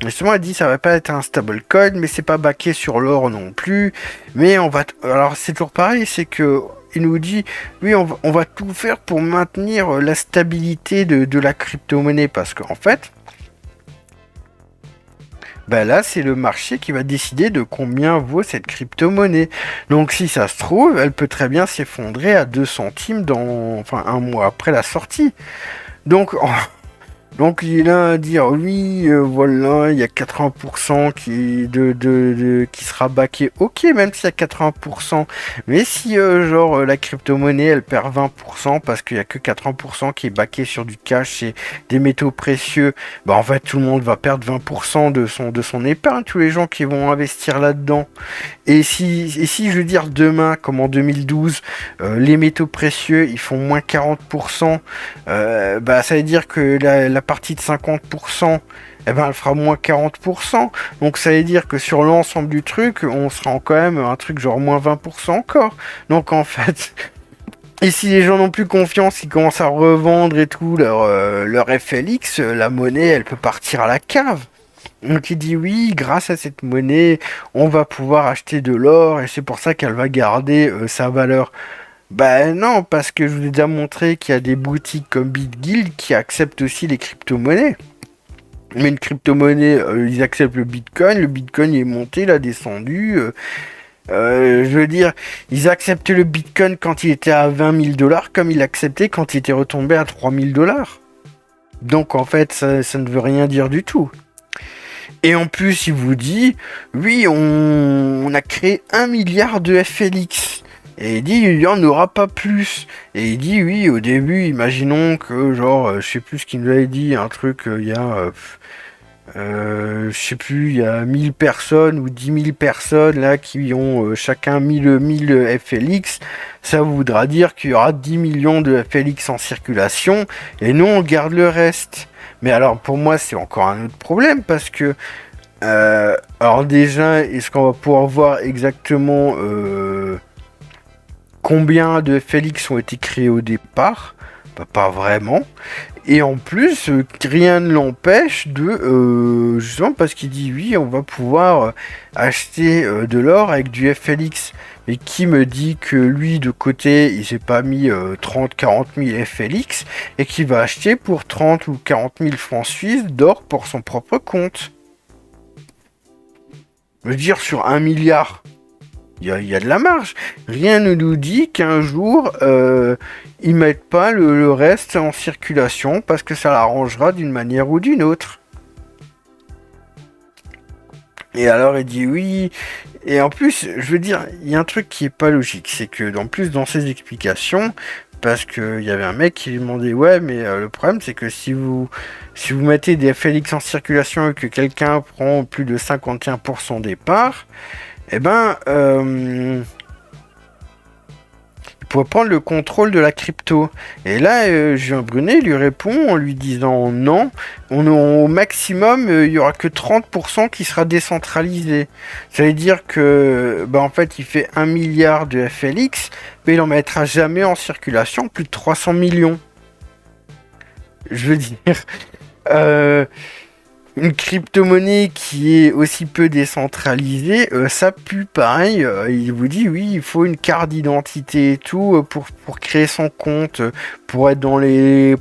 Justement, elle dit ça va pas être un stablecoin, mais c'est pas backé sur l'or non plus. Mais on va... Alors c'est toujours pareil, c'est que il nous dit oui, on va tout faire pour maintenir la stabilité de la crypto-monnaie, parce qu'en fait, là c'est le marché qui va décider de combien vaut cette crypto-monnaie. Donc si ça se trouve, elle peut très bien s'effondrer à 2 centimes un mois après la sortie. Donc Donc il est là à dire oui, voilà, il y a 80% qui sera backé. Ok, même s'il y a 80%, mais si la crypto-monnaie elle perd 20% parce qu'il y a que 80% qui est backé sur du cash et des métaux précieux, bah en fait tout le monde va perdre 20% de son épargne, tous les gens qui vont investir là-dedans. Et si je veux dire demain, comme en 2012, les métaux précieux ils font moins 40%, bah ça veut dire que la partie de 50%, eh ben elle fera moins 40%. Donc ça veut dire que sur l'ensemble du truc, on sera quand même un truc genre moins 20% encore. Donc en fait, et si les gens n'ont plus confiance, ils commencent à revendre et tout leur FLX, la monnaie elle peut partir à la cave. Donc il dit oui, grâce à cette monnaie, on va pouvoir acheter de l'or et c'est pour ça qu'elle va garder sa valeur. Bah non, parce que je vous ai déjà montré qu'il y a des boutiques comme BitGuild qui acceptent aussi les crypto-monnaies. Mais une crypto-monnaie, ils acceptent le Bitcoin il est monté, il a descendu. Je veux dire, ils acceptaient le Bitcoin quand il était à 20 000 $, comme ils l'acceptaient quand il était retombé à 3 000 $. Donc en fait, ça ne veut rien dire du tout. Et en plus, il vous dit, oui, on a créé 1 milliard de FLX. Et il dit, il n'y en aura pas plus. Et il dit, oui, au début, imaginons que, je sais plus ce qu'il nous avait dit, un truc, il y a, je sais plus, il y a 1000 personnes ou 10 000 personnes, là, qui ont chacun 1000 FLX. Ça voudra dire qu'il y aura 10 millions de FLX en circulation, et nous, on garde le reste. Mais alors, pour moi, c'est encore un autre problème, parce que, alors déjà, est-ce qu'on va pouvoir voir exactement... combien de FLX ont été créés au départ? Bah, pas vraiment. Et en plus, rien ne l'empêche de... justement parce qu'il dit oui, on va pouvoir acheter de l'or avec du FLX. Et qui me dit que lui, de côté, il s'est pas mis 30-40 000 FLX et qu'il va acheter pour 30 ou 40 000 francs suisses d'or pour son propre compte? Je veux dire, sur 1 milliard... Il y a de la marge. Rien ne nous dit qu'un jour, ils mettent pas le reste en circulation parce que ça l'arrangera d'une manière ou d'une autre. Et alors il dit oui. Et en plus, je veux dire, il y a un truc qui est pas logique. C'est que, en plus, dans ses explications, parce qu'il y avait un mec qui lui demandait ouais, mais le problème c'est que si vous mettez des FLX en circulation et que quelqu'un prend plus de 51% des parts, eh ben, il pourrait prendre le contrôle de la crypto. Et là, Julien Brunet lui répond en lui disant non, au maximum, il y aura que 30% qui sera décentralisé. Ça veut dire que, en fait, il fait 1 milliard de FLX, mais il en mettra jamais en circulation plus de 300 millions. Je veux dire... une crypto-monnaie qui est aussi peu décentralisée, ça pue pareil. Il vous dit oui, il faut une carte d'identité et tout pour créer son compte, pour être dans les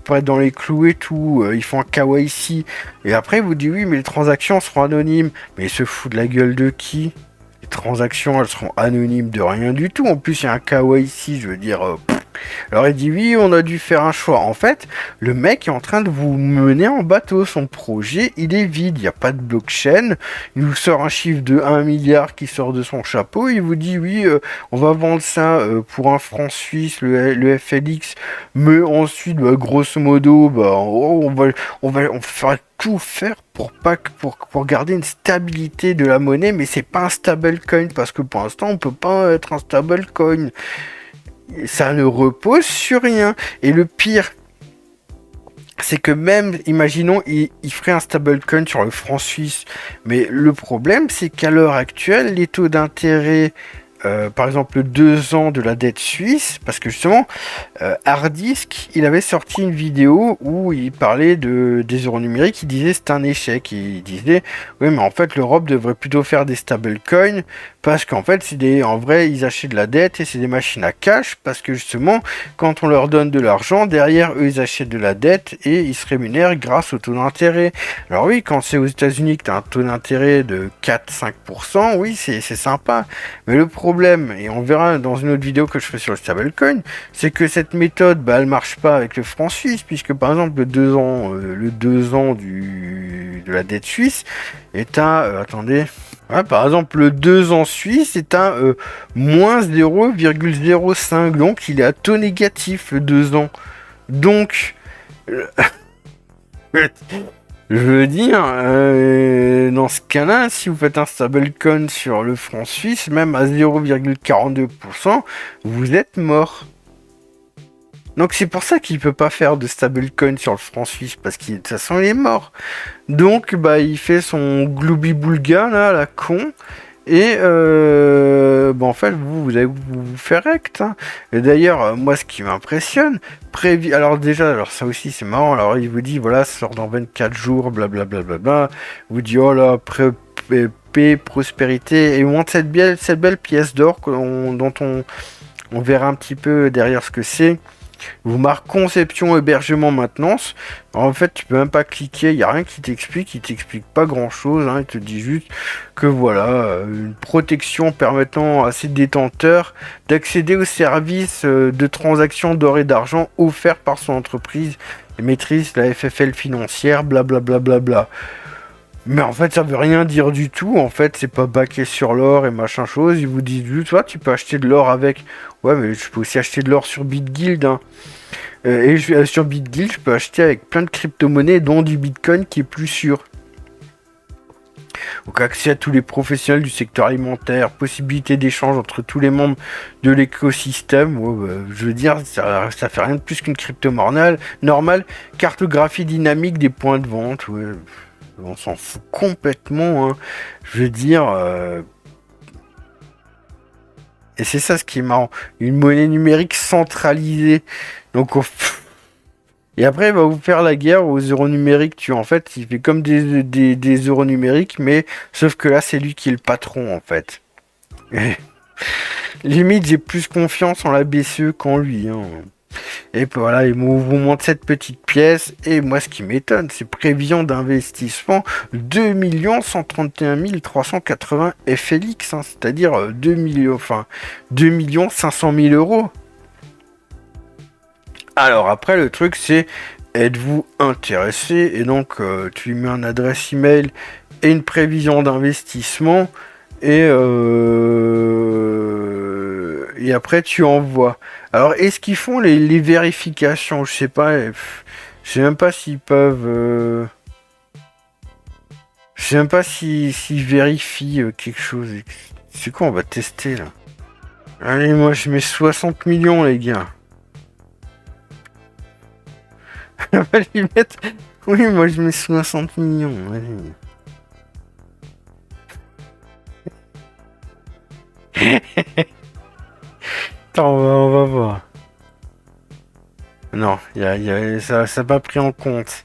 clous et tout. Il faut un KYC. Et après, il vous dit oui, mais les transactions seront anonymes. Mais il se fout de la gueule de qui? Les transactions, elles seront anonymes de rien du tout. En plus, il y a un KYC, je veux dire... Alors il dit oui, on a dû faire un choix. En fait, le mec est en train de vous mener en bateau. Son projet, il est vide. Il n'y a pas de blockchain. Il vous sort un chiffre de 1 milliard qui sort de son chapeau. Il vous dit oui, on va vendre ça pour 1 franc suisse, le FLX. Mais ensuite, grosso modo, on fera tout faire pour garder une stabilité de la monnaie. Mais c'est pas un stablecoin parce que pour l'instant, on peut pas être un stablecoin. Ça ne repose sur rien. Et le pire, c'est que même, imaginons, il ferait un stablecoin sur le franc suisse. Mais le problème, c'est qu'à l'heure actuelle, les taux d'intérêt, par exemple, 2 ans de la dette suisse, parce que justement, Hardisk, il avait sorti une vidéo où il parlait des euros numériques, il disait c'est un échec. Il disait, oui, mais en fait, l'Europe devrait plutôt faire des stablecoins, parce qu'en fait, en vrai, ils achètent de la dette et c'est des machines à cash, parce que justement, quand on leur donne de l'argent, derrière, eux, ils achètent de la dette et ils se rémunèrent grâce au taux d'intérêt. Alors oui, quand c'est aux États-Unis que tu as un taux d'intérêt de 4-5%, oui, c'est sympa. Mais le problème, problème, et on verra dans une autre vidéo que je ferai sur le stablecoin, c'est que cette méthode, elle marche pas avec le franc suisse, puisque par exemple le 2 ans de la dette suisse est à, attendez, ouais, par exemple le 2 ans suisse est à moins 0,05, donc il est à taux négatif le 2 ans. Donc, je veux dire, dans ce cas-là, si vous faites un stablecoin sur le franc suisse, même à 0,42%, vous êtes mort. Donc c'est pour ça qu'il peut pas faire de stablecoin sur le franc suisse, parce qu'il de toute façon il est mort. Donc il fait son gloubi-boulga là, la con. Et en fait vous allez vous faire rect. Hein. Et d'ailleurs moi ce qui m'impressionne, alors ça aussi c'est marrant, alors il vous dit voilà ça sort dans 24 jours, blablabla, vous dit oh là paix, prospérité, et il montre cette belle pièce d'or dont on verra un petit peu derrière ce que c'est. Vous marque conception, hébergement, maintenance. Alors, en fait, tu peux même pas cliquer, il n'y a rien qui t'explique, il t'explique pas grand chose, hein, il te dit juste que voilà, une protection permettant à ses détenteurs d'accéder aux services de transactions d'or et d'argent offerts par son entreprise et maîtrise la FFL financière, blablabla. Mais en fait, ça veut rien dire du tout. En fait, c'est pas baqué sur l'or et machin chose. Ils vous disent juste, tu peux acheter de l'or avec. Ouais, mais je peux aussi acheter de l'or sur BitGuild. Hein. Sur BitGuild, je peux acheter avec plein de crypto-monnaies, dont du Bitcoin qui est plus sûr. Donc, accès à tous les professionnels du secteur alimentaire, possibilité d'échange entre tous les membres de l'écosystème. Ouais, je veux dire, ça fait rien de plus qu'une crypto normale. Cartographie dynamique des points de vente. Ouais. On s'en fout complètement, hein. Je veux dire... Et c'est ça ce qui est marrant. Une monnaie numérique centralisée. Donc, et après, il va vous faire la guerre aux euros numériques. En fait, il fait comme des euros numériques, mais sauf que là, c'est lui qui est le patron, en fait. Et... Limite, j'ai plus confiance en la BCE qu'en lui, hein. Et voilà, il vous montre cette petite pièce. Et moi, ce qui m'étonne, c'est prévision d'investissement 2 131 380 FLX, hein, c'est-à-dire 2 500 000 euros. Alors après, le truc, c'est êtes-vous intéressé? Et donc, tu lui mets un adresse email et une prévision d'investissement. Et après tu envoies. Alors est-ce qu'ils font les vérifications? Je sais pas. Je sais même pas s'ils peuvent. Je sais même pas s'ils vérifient quelque chose. C'est quoi, on va tester là? Allez, moi je mets 60 millions les gars. On va lui mettre. Oui, moi je mets 60 millions. Allez. Attends, on va voir. Non, ça n'a pas pris en compte.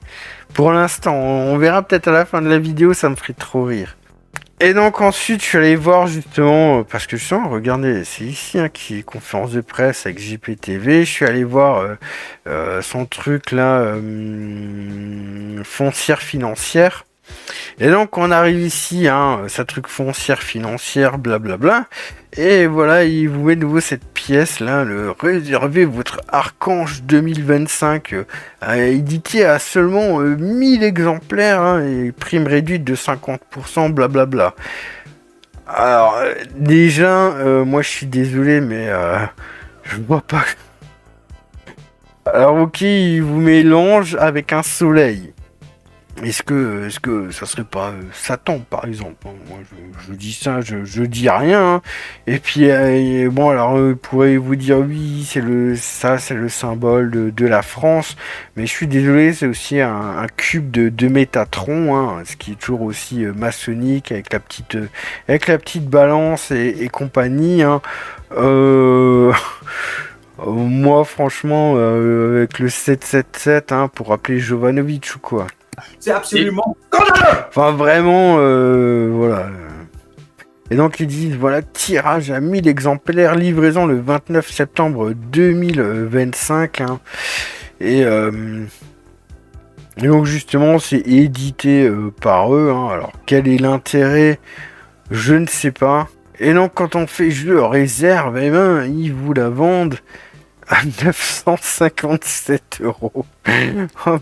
Pour l'instant, on verra peut-être à la fin de la vidéo, ça me ferait trop rire. Et donc ensuite, je suis allé voir justement, parce que justement, regardez, c'est ici qui est conférence de presse avec JPTV. Je suis allé voir son truc là, foncière financière. Et donc on arrive ici, sa truc foncière financière, blablabla. Et voilà, il vous met de nouveau cette pièce là, le réservez votre Archange 2025, édité à seulement 1000 exemplaires, et prime réduite de 50%, blablabla. Alors déjà, moi je suis désolé, mais je vois pas. Alors ok, il vous met l'ange avec un soleil. Est-ce que ça serait pas Satan par exemple? Moi je dis ça, je dis rien. Hein. Et puis bon alors pourrait vous dire oui c'est le symbole de la France, mais je suis désolé c'est aussi un cube de Métatron, hein, ce qui est toujours aussi maçonnique avec la petite balance et compagnie. Hein. Moi franchement avec le 777 pour appeler Jovanovic ou quoi. C'est absolument scandaleux. Enfin, vraiment, voilà. Et donc, ils disent, voilà, tirage à 1000 exemplaires, livraison le 29 septembre 2025. Hein. Et donc, justement, c'est édité par eux. Hein. Alors, quel est l'intérêt? Je ne sais pas. Et donc quand on fait jeu en réserve, eh ben, ils vous la vendent à 957 €. Oh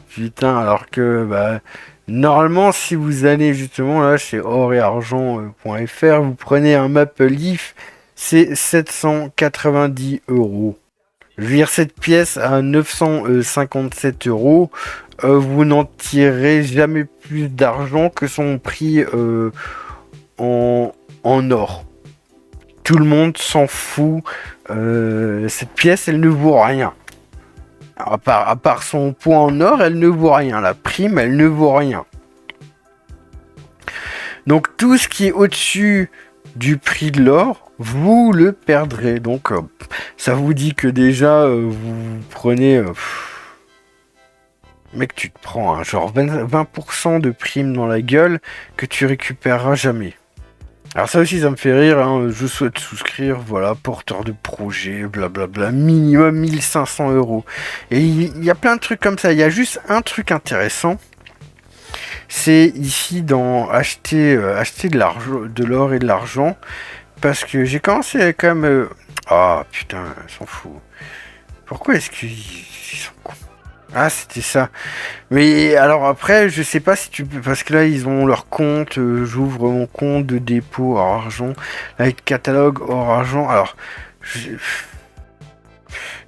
putain, alors que bah, normalement si vous allez justement là chez oretargent.fr, vous prenez un Maple Leaf, c'est 790 €. Je veux dire, cette pièce à 957 €, vous n'en tirerez jamais plus d'argent que son prix en or. Tout le monde s'en fout. Cette pièce, elle ne vaut rien. À part son poids en or, elle ne vaut rien. La prime, elle ne vaut rien. Donc tout ce qui est au-dessus du prix de l'or, vous le perdrez. Donc ça vous dit que déjà vous prenez... Mec, tu te prends genre 20% de prime dans la gueule que tu récupéreras jamais. Alors ça aussi ça me fait rire, hein. Je souhaite souscrire, voilà, porteur de projet, blablabla, minimum 1500 €. Et il y a plein de trucs comme ça, il y a juste un truc intéressant, c'est ici dans acheter de l'argent, de l'or et de l'argent, parce que j'ai commencé quand même... Ah putain, ils s'en fout. Pourquoi est-ce qu'ils sont cons? Ah, c'était ça. Mais alors après, je sais pas si tu peux... Parce que là, ils ont leur compte. J'ouvre mon compte de dépôt hors argent. Avec catalogue hors argent. Alors...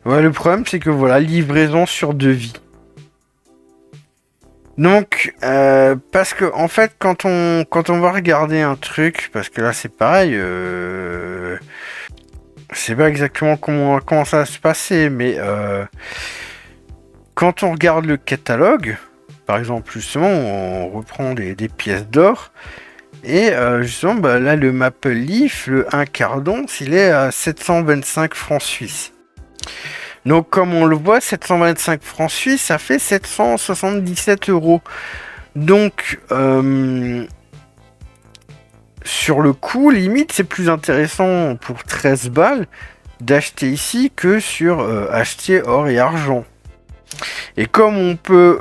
Ouais, le problème, c'est que voilà, livraison sur devis. Donc, parce que en fait, quand on va regarder un truc... Parce que là, c'est pareil... Je sais pas exactement comment ça va se passer, mais... Quand on regarde le catalogue, par exemple, justement, on reprend des pièces d'or, et justement, bah, là, le Maple Leaf, le 1 quart d'once, il est à 725 francs suisses. Donc, comme on le voit, 725 francs suisses, ça fait 777 €. Donc, sur le coup, limite, c'est plus intéressant pour 13 balles d'acheter ici que sur acheter or et argent. Et comme on peut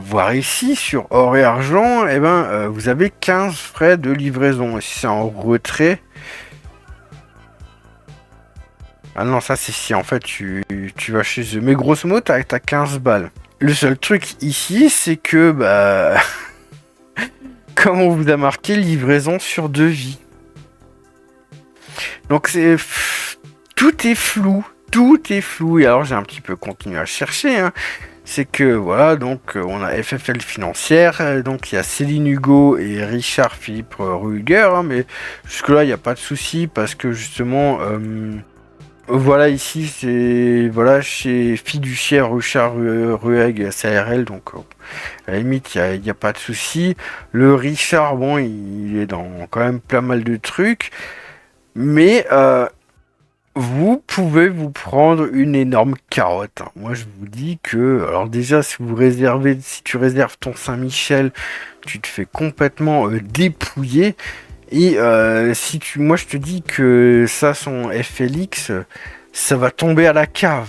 voir ici sur or et argent, eh ben, vous avez 15 frais de livraison. Et si c'est en retrait... Ah non, ça c'est si en fait tu vas chez eux. Mais grosso modo, t'as 15 balles. Le seul truc ici, c'est que, bah... comme on vous a marqué, livraison sur devis. Donc c'est... Tout est flou. Tout est flou, et alors j'ai un petit peu continué à chercher, hein. C'est que voilà, donc on a FFL Financière, donc il y a Céline Hugo et Richard Philippe Ruger, hein, mais jusque là il n'y a pas de souci parce que justement voilà, ici c'est voilà chez Fiduciaire Richard Rueg SARL, donc à la limite il n'y a pas de souci. Le Richard, bon, il est dans quand même pas mal de trucs, mais vous pouvez vous prendre une énorme carotte, hein. Moi, je vous dis que... Alors déjà, si tu réserves ton Saint-Michel, tu te fais complètement dépouiller. Et moi, je te dis que ça, son FLX, ça va tomber à la cave.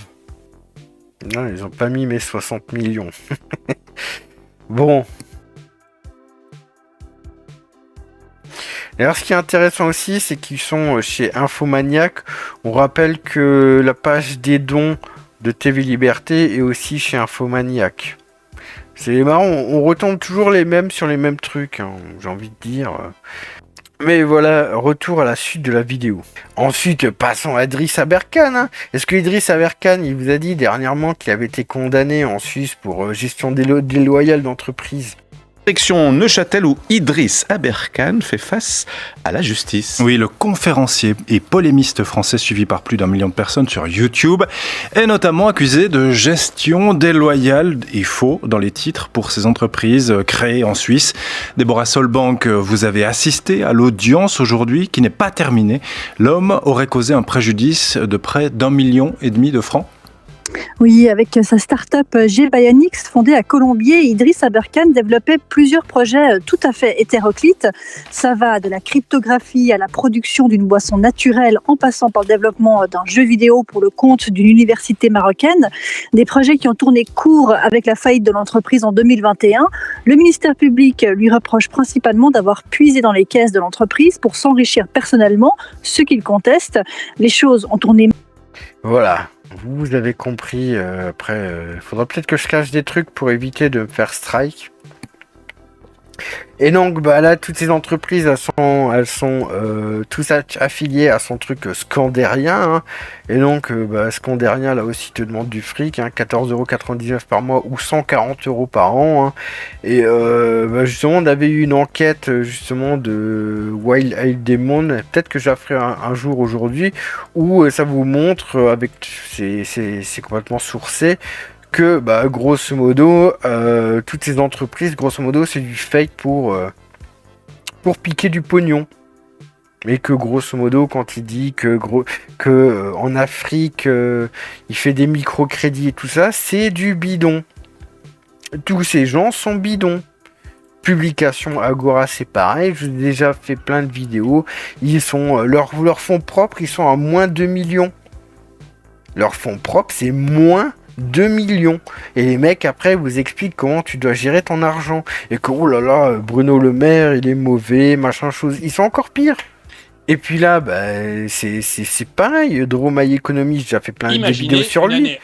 Non, ils ont pas mis mes 60 millions. Bon... Alors, ce qui est intéressant aussi, c'est qu'ils sont chez Infomaniac. On rappelle que la page des dons de TV Liberté est aussi chez Infomaniac. C'est marrant, on retombe toujours les mêmes sur les mêmes trucs, hein, j'ai envie de dire. Mais voilà, retour à la suite de la vidéo. Ensuite, passons à Idriss Aberkan, hein. Est-ce que Idriss Aberkan, il vous a dit dernièrement qu'il avait été condamné en Suisse pour gestion déloyale d'entreprise? Direction Neuchâtel où Idriss Aberkan fait face à la justice. Oui, le conférencier et polémiste français suivi par plus d'1 million de personnes sur YouTube est notamment accusé de gestion déloyale et faux dans les titres pour ses entreprises créées en Suisse. Deborah Solbank, vous avez assisté à l'audience aujourd'hui qui n'est pas terminée. L'homme aurait causé un préjudice de près d'1,5 million de francs. Oui, avec sa start-up G-Bionics fondée à Colombier, Idriss Aberkan développait plusieurs projets tout à fait hétéroclites. Ça va de la cryptographie à la production d'une boisson naturelle en passant par le développement d'un jeu vidéo pour le compte d'une université marocaine. Des projets qui ont tourné court avec la faillite de l'entreprise en 2021. Le ministère public lui reproche principalement d'avoir puisé dans les caisses de l'entreprise pour s'enrichir personnellement, ce qu'il conteste. Les choses ont tourné. Voilà, vous avez compris. Après, il faudra peut-être que je cache des trucs pour éviter de me faire strike. Et donc, bah là, toutes ces entreprises, elles sont tous affiliées à son truc Scandérien. Hein. Et donc, Scandérien, là aussi, te demande du fric, hein, 14,99€ par mois ou 140€ par an. Hein. Et justement, on avait eu une enquête justement de Wild Eye Demon. Peut-être que je la ferai un jour aujourd'hui, où ça vous montre, avec c'est complètement sourcé, que grosso modo toutes ces entreprises, grosso modo, c'est du fake pour piquer du pognon. Et que grosso modo, quand il dit que en Afrique il fait des microcrédits et tout ça, c'est du bidon. Tous ces gens sont bidons. Publication Agora, c'est pareil, j'ai déjà fait plein de vidéos. Ils sont leur fonds propres, ils sont à moins 2 millions. Leur fonds propre, c'est moins 2 millions. Et les mecs, après, vous expliquent comment tu dois gérer ton argent. Et que, oh là là, Bruno Le Maire, il est mauvais, machin chose. Ils sont encore pires. Et puis là, c'est pareil. Dromaille Economy, j'ai déjà fait plein de vidéos sur lui.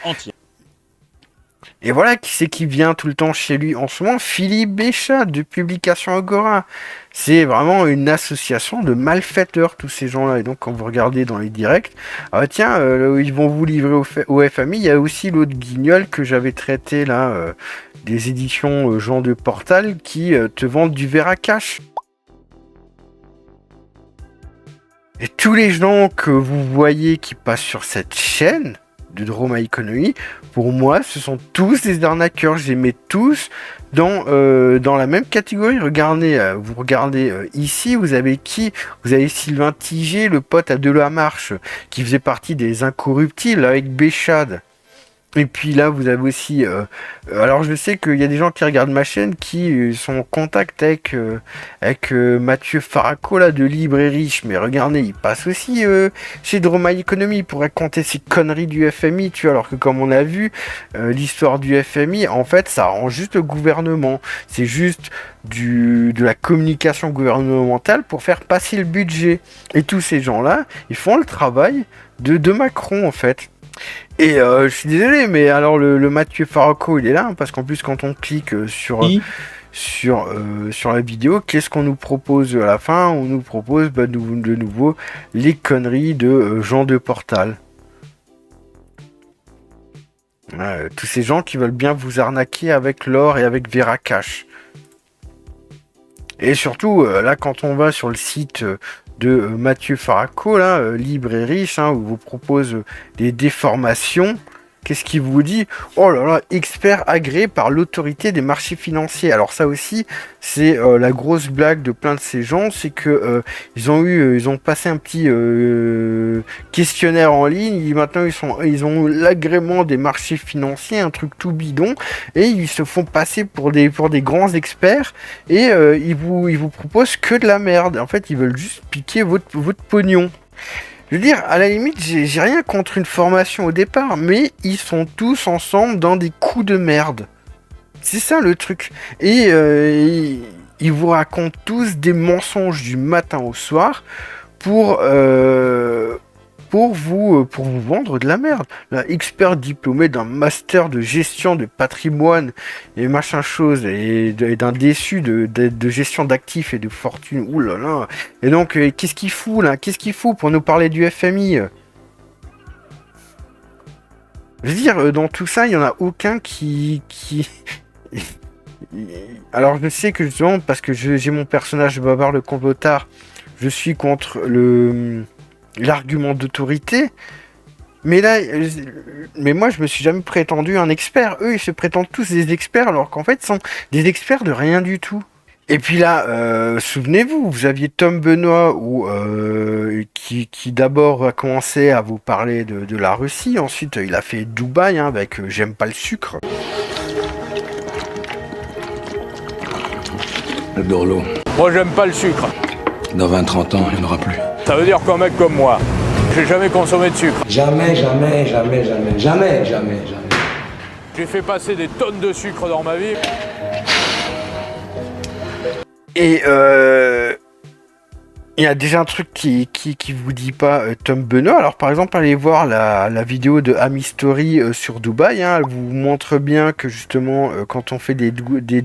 Et voilà, qui c'est qui vient tout le temps chez lui en ce moment? Philippe Béchat, de Publication Agora. C'est vraiment une association de malfaiteurs, tous ces gens-là. Et donc, quand vous regardez dans les directs, ils vont vous livrer au FMI. Il y a aussi l'autre guignol que j'avais traité, là, des éditions Jean de Portal, qui te vendent du Veracash. Et tous les gens que vous voyez qui passent sur cette chaîne de Droma Economy, pour moi, ce sont tous des arnaqueurs. Je les mets tous dans la même catégorie. Regardez, vous regardez ici, vous avez qui? Vous avez Sylvain Tiget, le pote à Delamarche, qui faisait partie des Incorruptibles avec Béchade. Et puis là, vous avez aussi... alors, je sais qu'il y a des gens qui regardent ma chaîne qui sont en contact avec Mathieu Faraco, là, de Libre et Riche. Mais regardez, il passe aussi chez Droma Economy pour raconter ces conneries du FMI, tu vois. Alors que, comme on a vu, l'histoire du FMI, en fait, ça rend juste le gouvernement. C'est juste de la communication gouvernementale pour faire passer le budget. Et tous ces gens-là, ils font le travail de Macron, en fait. Et je suis désolé, mais alors le Mathieu Faraco, il est là, hein, parce qu'en plus, quand on clique sur la vidéo, qu'est-ce qu'on nous propose à la fin? On nous propose de nouveau les conneries de Jean de Portal. Tous ces gens qui veulent bien vous arnaquer avec l'or et avec Veracash. Et surtout, là, quand on va sur le site de Mathieu Faraco, là, Libre et Riche, hein, où vous propose des déformations, qu'est-ce qu'il vous dit? Oh là là, expert agréé par l'autorité des marchés financiers. Alors ça aussi, c'est la grosse blague de plein de ces gens, c'est que ils ont passé un petit questionnaire en ligne. Maintenant, ils ont l'agrément des marchés financiers, un truc tout bidon, et ils se font passer pour des grands experts, et ils vous proposent que de la merde. En fait, ils veulent juste piquer votre pognon. Je veux dire, à la limite, j'ai rien contre une formation au départ, mais ils sont tous ensemble dans des coups de merde. C'est ça le truc. Et ils vous racontent tous des mensonges du matin au soir pour vous vendre de la merde. Là, expert diplômé d'un master de gestion de patrimoine et machin chose, et d'un déçu de gestion d'actifs et de fortune. Ouh là là. Et donc, qu'est-ce qu'il fout là? Qu'est-ce qu'il fout pour nous parler du FMI? Je veux dire, dans tout ça, il n'y en a aucun qui... Alors, je sais que justement, parce que j'ai mon personnage bavard, le complotard, je suis contre l'argument d'autorité, mais là, moi je me suis jamais prétendu un expert. Eux, ils se prétendent tous des experts, alors qu'en fait, ils sont des experts de rien du tout. Et puis là, souvenez-vous, vous aviez Tom Benoît qui d'abord a commencé à vous parler de la Russie, ensuite il a fait Dubaï avec J'aime pas le sucre. J'adore l'eau. Moi, j'aime pas le sucre. Dans 20-30 ans, il n'y en aura plus. Ça veut dire qu'un mec comme moi, j'ai jamais consommé de sucre. Jamais, jamais, jamais, jamais, jamais, jamais, jamais. J'ai fait passer des tonnes de sucre dans ma vie. Et il y a déjà un truc qui vous dit pas Tom Benoît. Alors par exemple, allez voir la vidéo de Ami Story sur Dubaï. Elle vous montre bien que justement, quand on fait des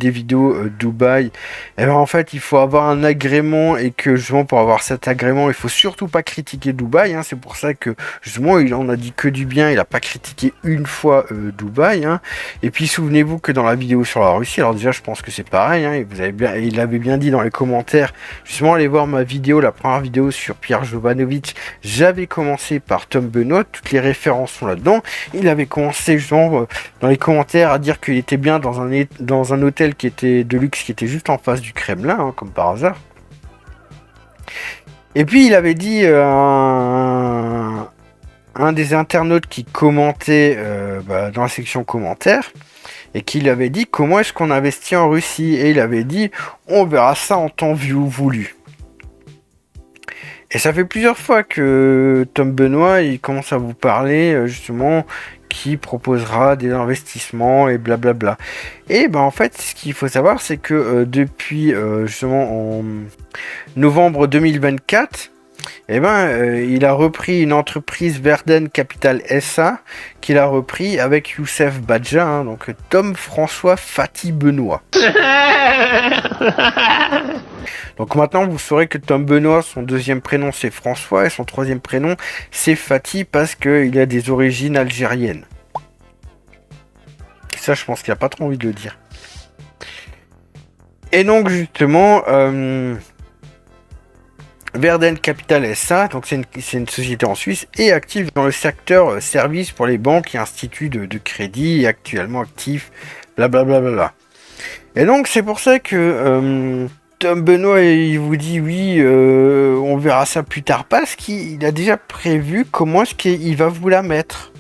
vidéos Dubaï, eh ben, en fait, il faut avoir un agrément et que justement pour avoir cet agrément, il faut surtout pas critiquer Dubaï. C'est pour ça que justement, il en a dit que du bien. Il a pas critiqué une fois Dubaï. Et puis souvenez-vous que dans la vidéo sur la Russie, alors déjà, je pense que c'est pareil. Et il avait bien dit dans les commentaires. Justement, allez voir ma vidéo. La première vidéo sur Pierre Jovanovic, j'avais commencé par Tom Benoît, toutes les références sont là-dedans. Il avait commencé genre dans les commentaires à dire qu'il était bien dans un hôtel qui était de luxe, qui était juste en face du Kremlin, comme par hasard. Et puis il avait dit un des internautes qui commentait dans la section commentaires, et qu'il avait dit comment est-ce qu'on investit en Russie, et il avait dit on verra ça en temps voulu. Et ça fait plusieurs fois que Tom Benoît il commence à vous parler justement qui proposera des investissements et blablabla. Et en fait, ce qu'il faut savoir, c'est que depuis justement en novembre 2024, il a repris une entreprise Verden Capital SA qu'il a repris avec Youssef Badja, donc Tom François Fatih Benoît. Donc maintenant vous saurez que Tom Benoît, son deuxième prénom c'est François et son troisième prénom c'est Fatih parce qu'il a des origines algériennes. Ça je pense qu'il a pas trop envie de le dire. Et donc justement Verden Capital SA, donc c'est une société en Suisse et active dans le secteur service pour les banques et instituts de crédit et actuellement actif, blablabla. Et donc c'est pour ça que Tom Benoît il vous dit oui, on verra ça plus tard parce qu'il a déjà prévu comment est-ce qu'il va vous la mettre.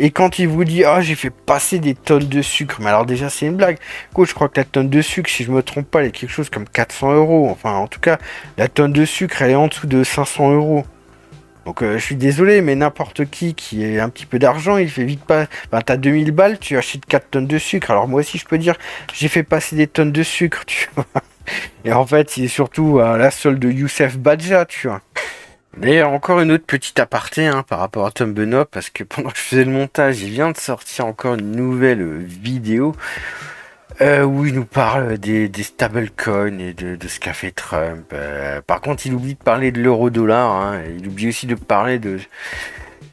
Et quand il vous dit j'ai fait passer des tonnes de sucre, mais alors déjà c'est une blague. Écoute, je crois que la tonne de sucre, si je me trompe pas, elle est quelque chose comme 400 €. Enfin en tout cas, la tonne de sucre elle est en dessous de 500 €. Donc je suis désolé, mais n'importe qui ait un petit peu d'argent, il fait vite pas. T'as 2000 balles, tu achètes 4 tonnes de sucre. Alors moi aussi je peux dire, j'ai fait passer des tonnes de sucre, tu vois. Et en fait, il est surtout à la solde de Youssef Badja, tu vois. D'ailleurs, encore une autre petite aparté par rapport à Tom Benoît, parce que pendant que je faisais le montage, il vient de sortir encore une nouvelle vidéo où il nous parle des stablecoins et de ce qu'a fait Trump. Par contre, il oublie de parler de l'euro-dollar, il oublie aussi de parler de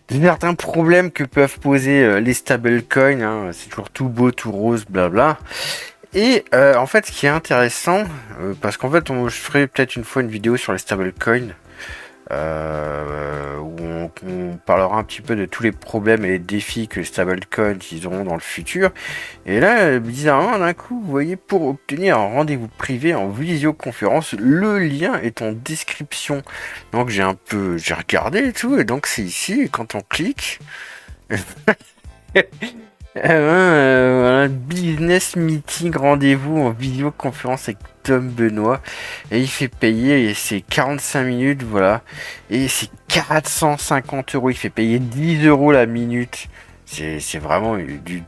certains problèmes que peuvent poser les stablecoins. C'est toujours tout beau, tout rose, blabla. Et en fait, ce qui est intéressant, parce qu'en fait, je ferai peut-être une fois une vidéo sur les stablecoins, où on parlera un petit peu de tous les problèmes et les défis que les stablecoins ils auront dans le futur. Et là, bizarrement, d'un coup, vous voyez, pour obtenir un rendez-vous privé en visioconférence, le lien est en description. Donc j'ai regardé et tout, et donc c'est ici, et quand on clique... voilà, business meeting, rendez-vous en visioconférence avec Tom Benoît, et il fait payer, et c'est 45 minutes, voilà, et c'est 450 €, il fait payer 10 € la minute. C'est vraiment du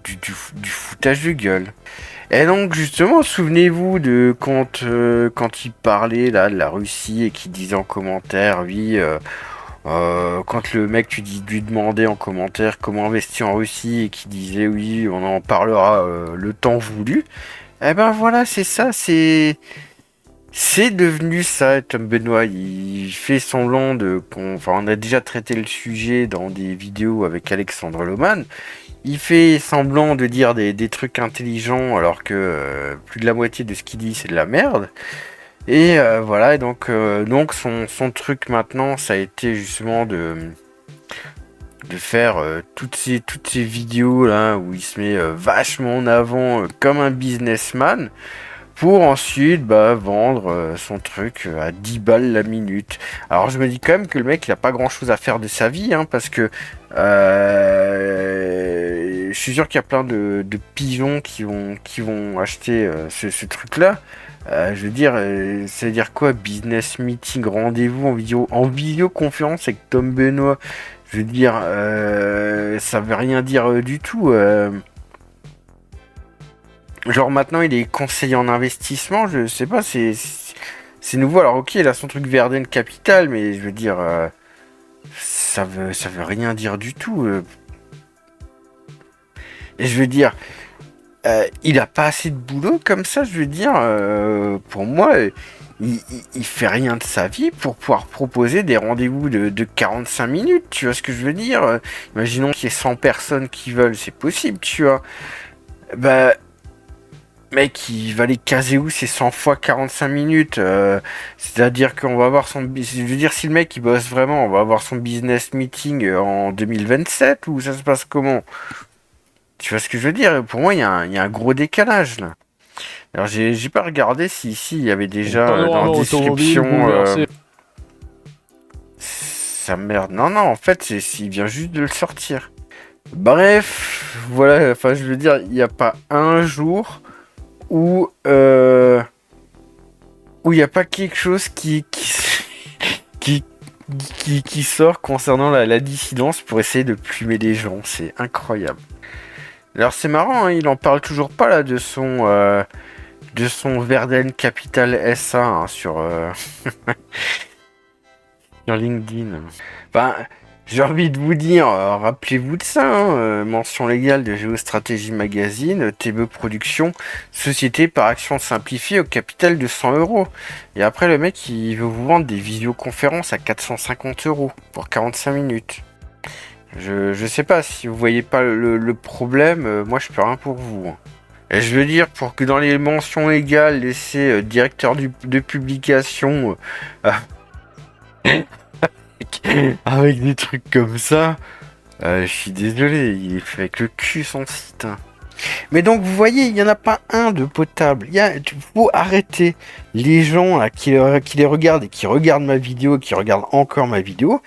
foutage de gueule. Et donc justement, souvenez-vous de quand il parlait là de la Russie et qu'il disait en commentaire, oui, quand le mec lui demandait en commentaire comment investir en Russie et qu'il disait oui, on en parlera le temps voulu. Eh ben voilà, c'est ça, c'est devenu ça. Tom Benoît, il fait semblant on a déjà traité le sujet dans des vidéos avec Alexandre Lohmann. Il fait semblant de dire des trucs intelligents alors que plus de la moitié de ce qu'il dit c'est de la merde. Et voilà, donc son truc maintenant, ça a été justement de faire toutes ces vidéos là où il se met vachement en avant comme un businessman pour ensuite vendre son truc à 10 balles la minute. Alors je me dis quand même que le mec il a pas grand chose à faire de sa vie, hein, parce que je suis sûr qu'il y a plein de pigeons qui vont acheter ce truc là. Je veux dire, ça veut dire quoi, business meeting, rendez-vous en vidéoconférence avec Tom Benoît. Je veux dire, ça veut rien dire du tout. Genre maintenant il est conseiller en investissement, je sais pas, c'est nouveau. Alors ok, il a son truc Verden Capital, mais je veux dire, ça veut rien dire du tout. Et je veux dire, il a pas assez de boulot comme ça, je veux dire, pour moi, il fait rien de sa vie pour pouvoir proposer des rendez-vous de 45 minutes, tu vois ce que je veux dire. Imaginons qu'il y ait 100 personnes qui veulent, c'est possible, tu vois. Mec, il va les caser où ces 100 fois 45 minutes c'est-à-dire qu'on va avoir je veux dire, si le mec il bosse vraiment, on va avoir son business meeting en 2027 ou ça se passe comment? Tu vois ce que je veux dire? Pour moi, il y a un gros décalage là. Alors, j'ai pas regardé si ici il y avait déjà dans la description sa merde. Non, en fait, il vient juste de le sortir. Bref, voilà, enfin, je veux dire, il n'y a pas un jour où il n'y a pas quelque chose qui sort concernant la dissidence pour essayer de plumer les gens. C'est incroyable. Alors c'est marrant, hein, il en parle toujours pas là de son Verden Capital SA hein, sur LinkedIn. Enfin, j'ai envie de vous dire, rappelez-vous de ça, hein, mention légale de Géostratégie Magazine, TBE Productions, société par action simplifiée au capital de 100 €. Et après, le mec, il veut vous vendre des visioconférences à 450 € pour 45 minutes. Je sais pas, si vous voyez pas le problème, moi je peux rien pour vous. Hein. Et je veux dire, pour que dans les mentions légales, laisser directeur de publication... avec des trucs comme ça, je suis désolé, il est fait avec le cul son site. Hein. Mais donc vous voyez, il n'y en a pas un de potable. Il faut arrêter les gens là, qui les regardent et qui regardent ma vidéo, qui regardent encore ma vidéo.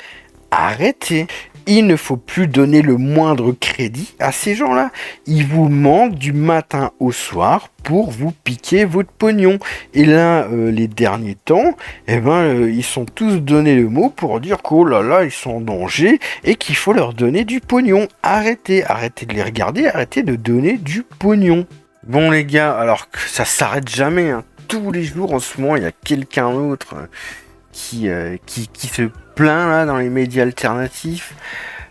Arrêtez. Il ne faut plus donner le moindre crédit à ces gens-là. Ils vous mentent du matin au soir pour vous piquer votre pognon. Et là, les derniers temps, ils sont tous donné le mot pour dire qu'oh là là, ils sont en danger et qu'il faut leur donner du pognon. Arrêtez de les regarder, arrêtez de donner du pognon. Bon les gars, alors que ça s'arrête jamais. Hein. Tous les jours en ce moment, il y a quelqu'un d'autre qui se plaint là dans les médias alternatifs.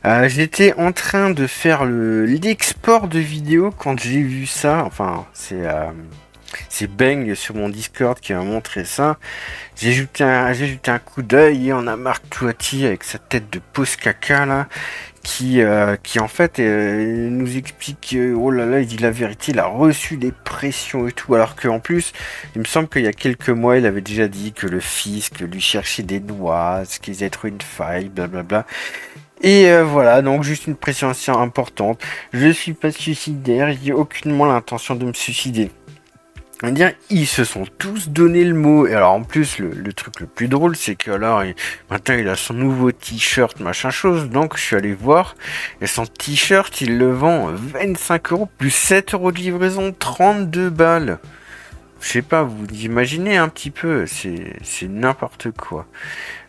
J'étais en train de faire l'export de vidéo quand j'ai vu ça. Enfin, c'est Bang sur mon Discord qui m'a montré ça. J'ai jeté un coup d'œil et on a Marc Touati avec sa tête de pause caca là. Qui en fait nous explique oh là là, il dit la vérité, il a reçu des pressions et tout, alors qu'en plus il me semble qu'il y a quelques mois il avait déjà dit que le fisc lui cherchait des noises, qu'ils avaient trouvé une faille, blablabla. Et voilà, donc juste une pression assez importante. Je suis pas suicidaire, j'ai aucunement l'intention de me suicider. Dire, ils se sont tous donné le mot. Et alors en plus le truc le plus drôle c'est que alors maintenant il a son nouveau t-shirt machin chose, donc je suis allé voir et son t-shirt il le vend 25 € plus 7 € de livraison, 32 balles. Je sais pas, vous imaginez un petit peu, c'est n'importe quoi.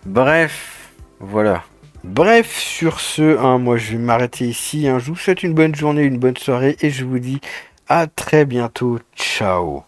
Bref, voilà. Bref, sur ce, hein, moi je vais m'arrêter ici, hein. Je vous souhaite une bonne journée, une bonne soirée et je vous dis à très bientôt. Ciao.